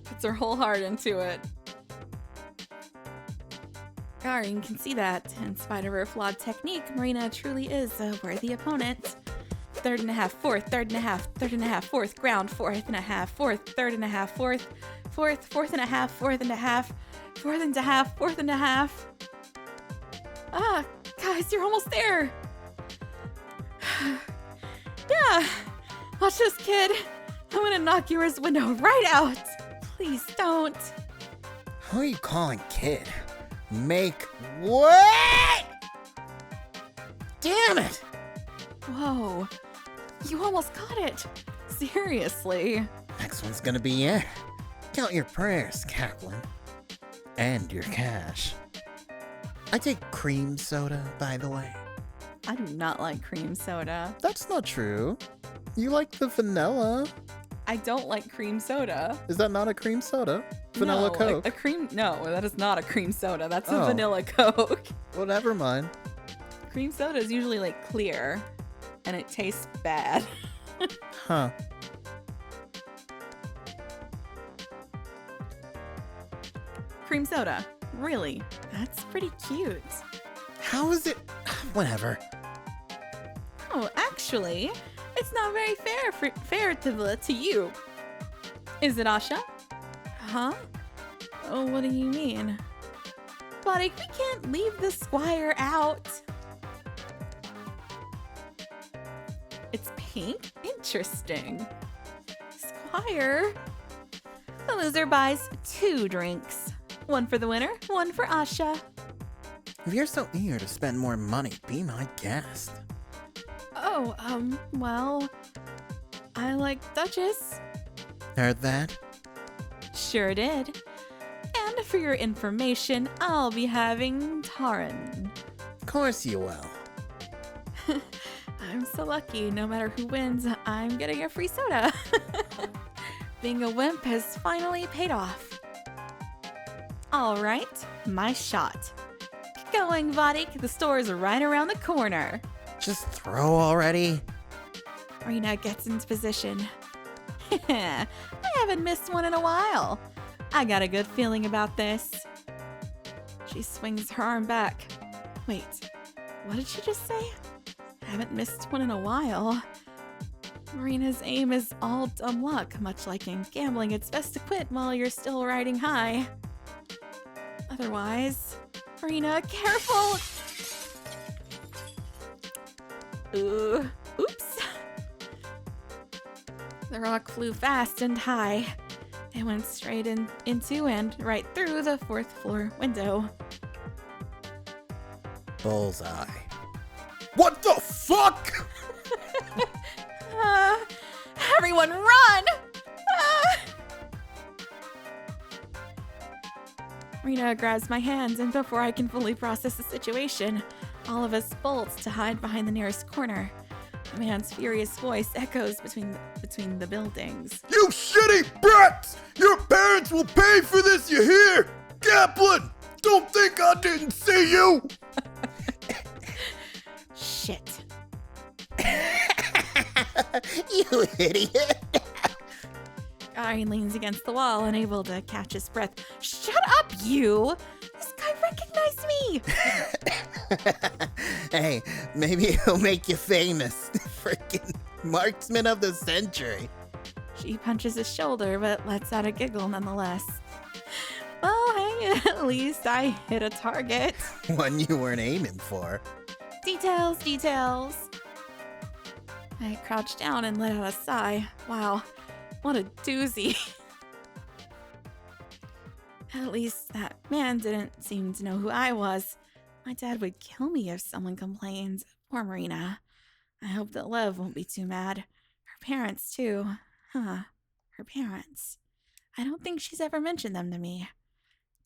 Puts her whole heart into it. Garin can see that. In spite of her flawed technique, Marina truly is a worthy opponent. 3rd and a half, 4th, 3rd and a half, 3rd and a half, 4th, ground, 4th and a half, 4th, 3rd and a half, 4th, 4th, 4th and a half, 4th and a half, 4th and a half, 4th and a half. Ah, guys, you're almost there. Yeah, watch this, kid. I'm gonna knock yours window right out. Please don't. Who are you calling kid? Make what? Damn it! Whoa, you almost got it. Seriously. Next one's gonna be it. Count your prayers, Kaplan. And your cash. I take cream soda, by the way. I do not like cream soda. That's not true. You like the vanilla. I don't like cream soda. Is that not a cream soda? Vanilla No, Coke. A cream. No, that is not a cream soda. That's a Oh. vanilla Coke. Well, never mind. Cream soda is usually like clear, and it tastes bad. Huh. cream soda. Really, that's pretty cute. How is it? Whatever. Oh, actually, it's not very fair to you. Is it, Asha? Huh? Oh, what do you mean? Buddy, we can't leave the squire out. It's pink? Interesting. Squire? The loser buys 2 drinks. One for the winner, one for Asha. If you're so eager to spend more money, be my guest. Oh, well, I like Duchess. Heard that? Sure did. And for your information, I'll be having Taran. Of course you will. I'm so lucky. No matter who wins, I'm getting a free soda. Being a wimp has finally paid off. All right, my shot. Get going, Vadik. The store is right around the corner. Just throw already. Rena gets into position. I haven't missed one in a while. I got a good feeling about this. She swings her arm back. Wait, what did she just say? Haven't missed one in a while. Marina's aim is all dumb luck. Much like in gambling, it's best to quit while you're still riding high. Otherwise, Marina, careful! Oops. The rock flew fast and high. It went straight into and right through the 4th floor window. Bullseye. What the fuck? Everyone run! Rena grabs my hands, and before I can fully process the situation, all of us bolt to hide behind the nearest corner. The man's furious voice echoes between the buildings. You shitty brats! Your parents will pay for this, you hear? Kaplan! Don't think I didn't see you! Shit. You idiot. Guy leans against the wall, unable to catch his breath. Shut up, you! This guy recognized me! Hey, maybe he'll make you famous. Freaking marksman of the century. She punches his shoulder, but lets out a giggle nonetheless. Well, hey, at least I hit a target. One you weren't aiming for. Details, details. I crouched down and let out a sigh. Wow, what a doozy. At least that man didn't seem to know who I was. My dad would kill me if someone complained. Poor Marina. I hope that Lev won't be too mad. Her parents, too. Huh. Her parents. I don't think she's ever mentioned them to me.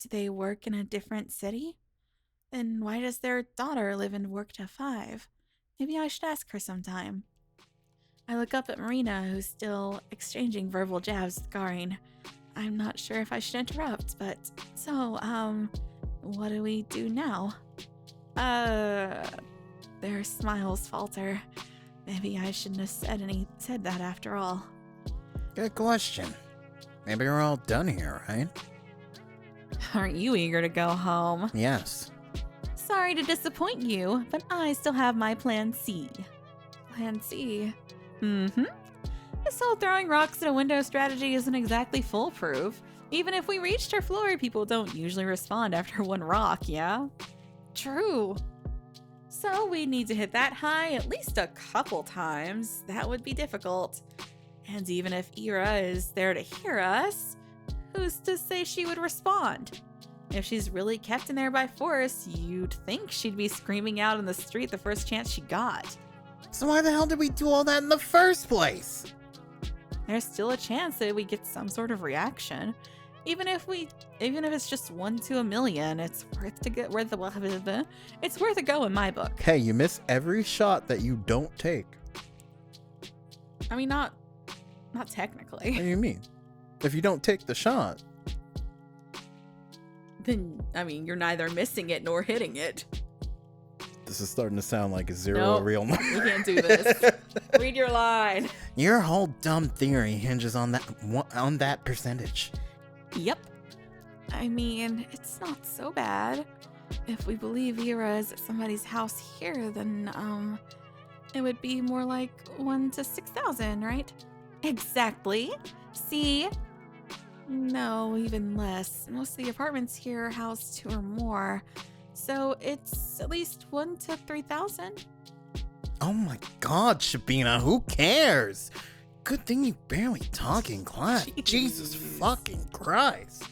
Do they work in a different city? Then why does their daughter live and work till 5? Maybe I should ask her sometime. I look up at Marina, who's still exchanging verbal jabs with Garin. I'm not sure if I should interrupt, but so, what do we do now? Their smiles falter. Maybe I shouldn't have said that after all. Good question. Maybe we're all done here, right? Aren't you eager to go home? Yes. Sorry to disappoint you, but I still have my plan C. Plan C? Mm-hmm. This whole throwing rocks at a window strategy isn't exactly foolproof. Even if we reached our floor, people don't usually respond after one rock, yeah? True. So we need to hit that high at least a couple times. That would be difficult. And even if Ira is there to hear us, who's to say she would respond? If she's really kept in there by force, you'd think she'd be screaming out in the street the first chance she got. So why the hell did we do all that in the first place? There's still a chance that we get some sort of reaction. Even if it's just 1 to a million, it's worth a go in my book. Hey, you miss every shot that you don't take. I mean, not technically. What do you mean? If you don't take the shot. Then, I mean, you're neither missing it nor hitting it. This is starting to sound like a zero Nope, a real number. We can't do this. Read your line. Your whole dumb theory hinges on that percentage. Yep. I mean, it's not so bad. If we believe Ira is at somebody's house here, then, it would be more like 1 to 6,000, right? Exactly. See? No, even less. Most of the apartments here house 2 or more. So it's at least 1 to 3,000. Oh my god, Shabina, who cares? Good thing you barely talk in class. Jeez. Jesus fucking Christ.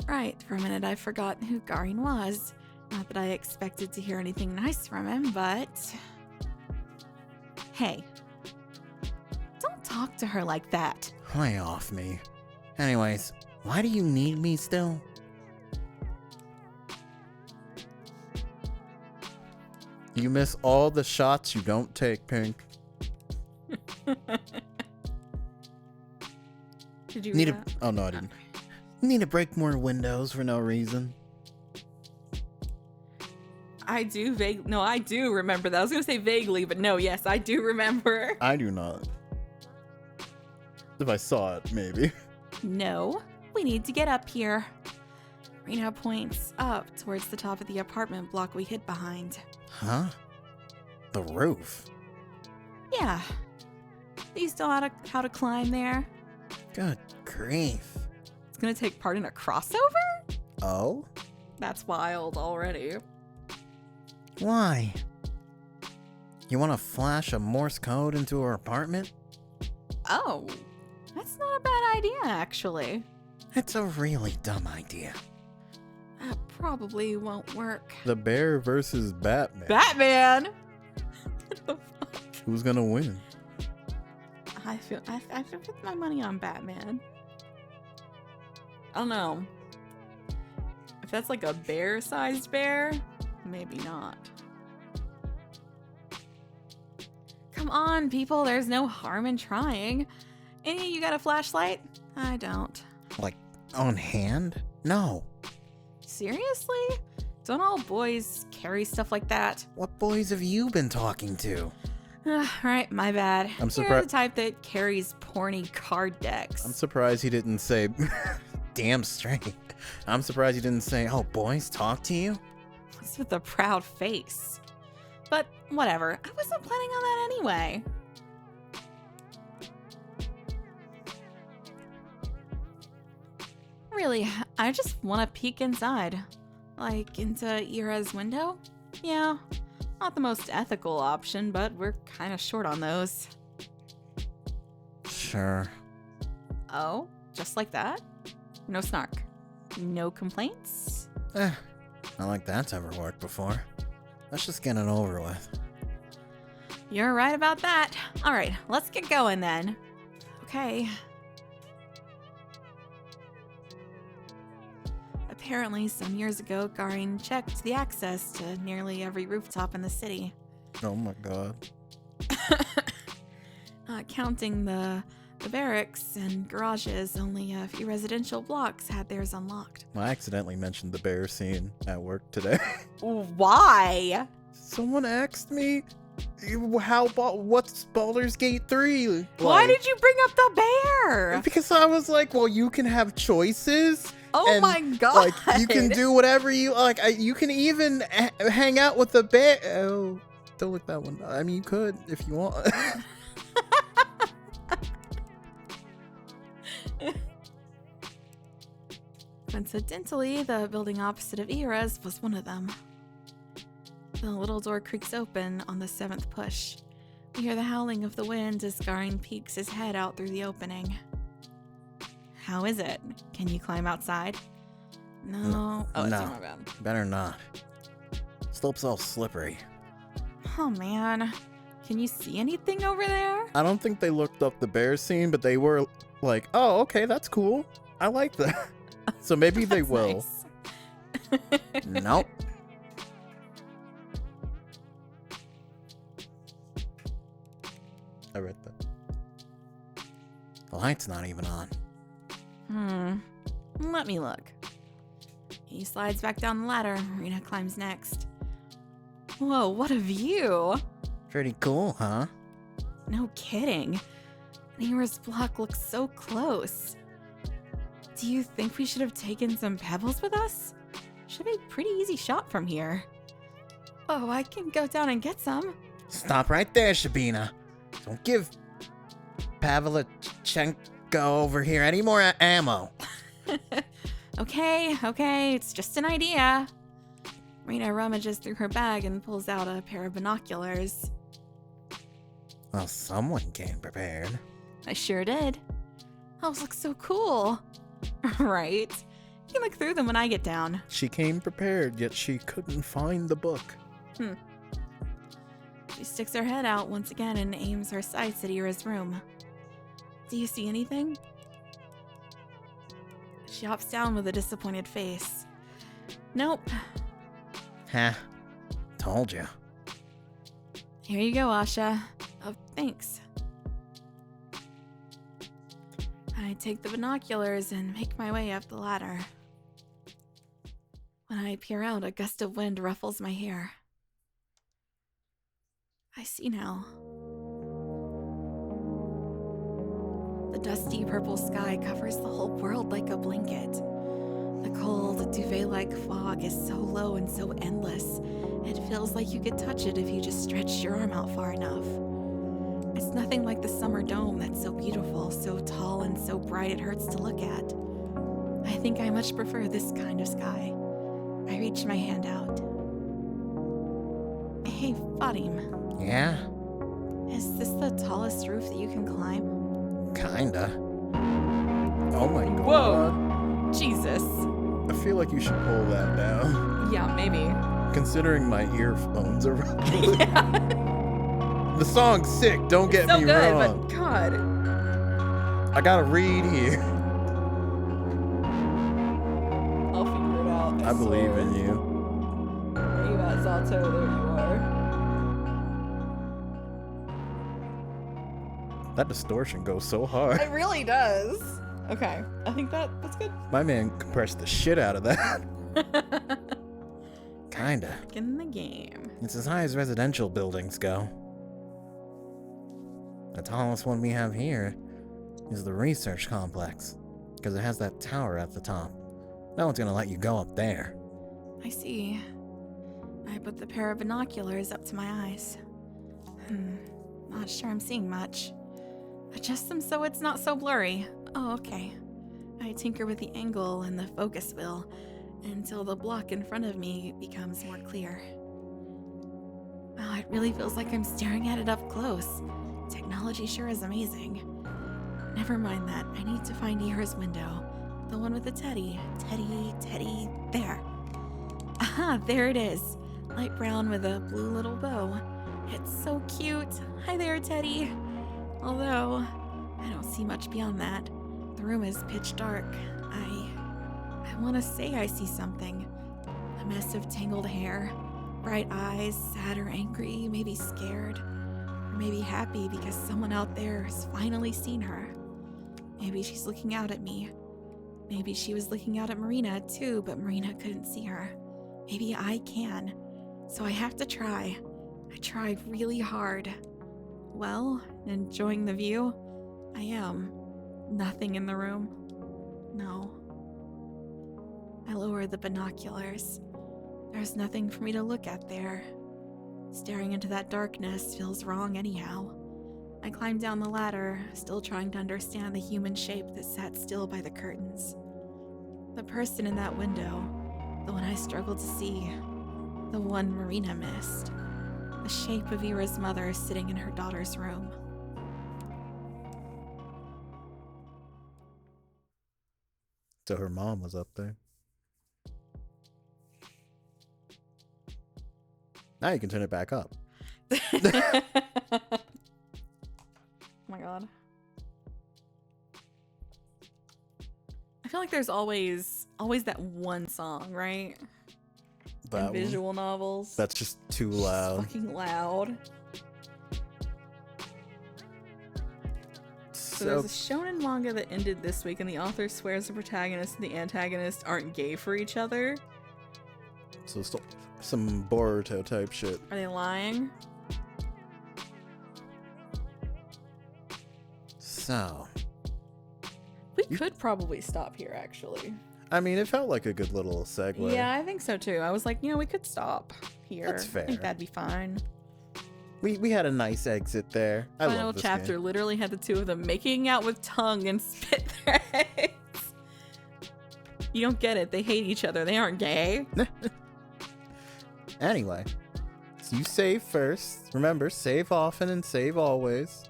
Right, for a minute I forgot who Garin was. Not that I expected to hear anything nice from him, but... Hey, don't talk to her like that. Lay off me. Anyways, why do you need me still? You miss all the shots you don't take, Pink. Did you Need read a... that? Oh, no, I didn't. Need to break more windows for no reason. I do remember that. I was gonna say vaguely, but no, yes, I do remember. I do not. If I saw it, maybe. No, we need to get up here. Rena points up towards the top of the apartment block we hid behind. Huh? The roof. Yeah. Do you still know how to climb there? Good grief. It's gonna take part in a crossover? Oh? That's wild already. Why? You want to flash a Morse code into her apartment? Oh, that's not a bad idea, actually. It's a really dumb idea. That probably won't work. The bear versus Batman. Batman! What the fuck? Who's gonna win? I put my money on Batman. I don't know. If that's like a bear-sized bear, maybe not. Come on, people, there's no harm in trying. Any of you got a flashlight? I don't. Like, on hand? No. Seriously? Don't all boys carry stuff like that? What boys have you been talking to? Right, my bad. I'm You're surpri- the type that carries porny card decks. I'm surprised he didn't say... Damn straight. I'm surprised you didn't say, oh, boys talk to you? It's with a proud face. But whatever, I wasn't planning on that anyway. Really, I just want to peek inside. Like, into Ira's window? Yeah, not the most ethical option, but we're kind of short on those. Sure. Oh, just like that? No snark. No complaints? Not like that's ever worked before. Let's just get it over with. You're right about that. All right, let's get going then. Okay. Apparently, some years ago, Garin checked the access to nearly every rooftop in the city. Oh my god. Counting the barracks and garages, only a few residential blocks had theirs unlocked. I accidentally mentioned the bear scene at work today. Why? Someone asked me, what's Baldur's Gate 3? Why did you bring up the bear? Because I was like, well, you can have choices. Oh and, my god. Like, you can do whatever you like. You can even hang out with the bear. Oh, don't look that one. I mean, you could if you want. Coincidentally, the building opposite of Ira's was one of them. The little door creaks open on the 7th push. We hear the howling of the wind as Garin peeks his head out through the opening. How is it? Can you climb outside? No. Oh, No. it's my bad. Better not. Slope's all slippery. Oh man. Can you see anything over there? I don't think they looked up the bear scene, but they were like, oh, okay, that's cool. I like that. So maybe they That's will. nice. Nope. I read that. The light's not even on. Let me look. He slides back down the ladder. Rena climbs next. Whoa, what a view! Pretty cool, huh? No kidding. Ira's block looks so close. Do you think we should have taken some pebbles with us? Should be a pretty easy shot from here. Oh, I can go down and get some. Stop right there, Shabina. Don't give Pavlichenko over here any more ammo. Okay, it's just an idea. Marina rummages through her bag and pulls out a pair of binoculars. Well, someone came prepared. I sure did. Those look so cool. Right? You can look through them when I get down. She came prepared, yet she couldn't find the book. She sticks her head out once again and aims her sights at Ira's room. Do you see anything? She hops down with a disappointed face. Nope. Ha. Told you. Here you go, Asha. Oh, thanks. I take the binoculars and make my way up the ladder. When I peer out, a gust of wind ruffles my hair. I see now. The dusty purple sky covers the whole world like a blanket. The cold, duvet-like fog is so low and so endless, it feels like you could touch it if you just stretched your arm out far enough. It's nothing like the summer dome that's so beautiful, so tall and so bright it hurts to look at. I think I much prefer this kind of sky. I reach my hand out. Hey, Fatim. Yeah? Is this the tallest roof that you can climb? Kinda. Oh my god. Whoa. Jesus. I feel like you should pull that down. Yeah, maybe. Considering my earphones are rumbling. The song's sick, don't get So me good, wrong. but God. I gotta read here. I'll figure it out. I believe in you. Where you at, Z.A.T.O? There you are. That distortion goes so hard. It really does. Okay, I think that's good. My man compressed the shit out of that. Kinda. In the game. It's as high as residential buildings go. The tallest one we have here is the research complex, because it has that tower at the top. No one's gonna let you go up there. I see. I put the pair of binoculars up to my eyes. Not sure I'm seeing much. Adjust them so it's not so blurry. Oh, okay. I tinker with the angle and the focus wheel until the block in front of me becomes more clear. Wow, it really feels like I'm staring at it up close. Technology sure is amazing. Never mind that. I need to find Ira's window. The one with the teddy. Teddy, there. Aha, there it is. Light brown with a blue little bow. It's so cute. Hi there, Teddy. Although, I don't see much beyond that. The room is pitch dark. I want to say I see something. A mess of tangled hair, bright eyes, sad or angry, maybe scared, or maybe happy because someone out there has finally seen her. Maybe she's looking out at me. Maybe she was looking out at Marina too, but Marina couldn't see her. Maybe I can. So I have to try. I try really hard. Well, enjoying the view? I am. Nothing in the room. No. I lower the binoculars. There's nothing for me to look at there. Staring into that darkness feels wrong anyhow. I climb down the ladder, still trying to understand the human shape that sat still by the curtains. The person in that window, the one I struggled to see, the one Marina missed. The shape of Ira's mother sitting in her daughter's room. So her mom was up there. Now you can turn it back up. Oh my god. I feel like there's always that one song, right? That In one. visual novels. That's just too It's loud. fucking loud. So there's a shonen manga that ended this week, and the author swears the protagonist and the antagonist aren't gay for each other. So some Boruto type shit. Are they lying? So, We We could probably stop here, actually. I mean, it felt like a good little segue. Yeah, I think so too. I was like, we could stop here. That's fair. I think that'd be fine. We had a nice exit there. I Final love this chapter game. literally had the two of them making out with tongue and spit threads. You don't get it. They hate each other. They aren't gay. Anyway, so you save first. Remember, save often and save always.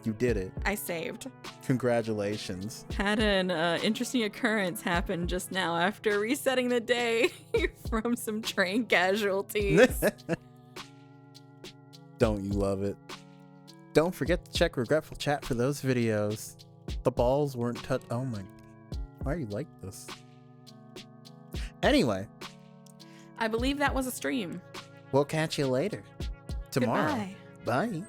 You did it. I saved. Congratulations. Had an interesting occurrence happen just now after resetting the day from some train casualties. Don't you love it? Don't forget to check Regretful Chat for those videos. The balls weren't touched. Oh my. Why are you like this? Anyway, I believe that was a stream. we'll catch you later. Tomorrow. Goodbye. Bye.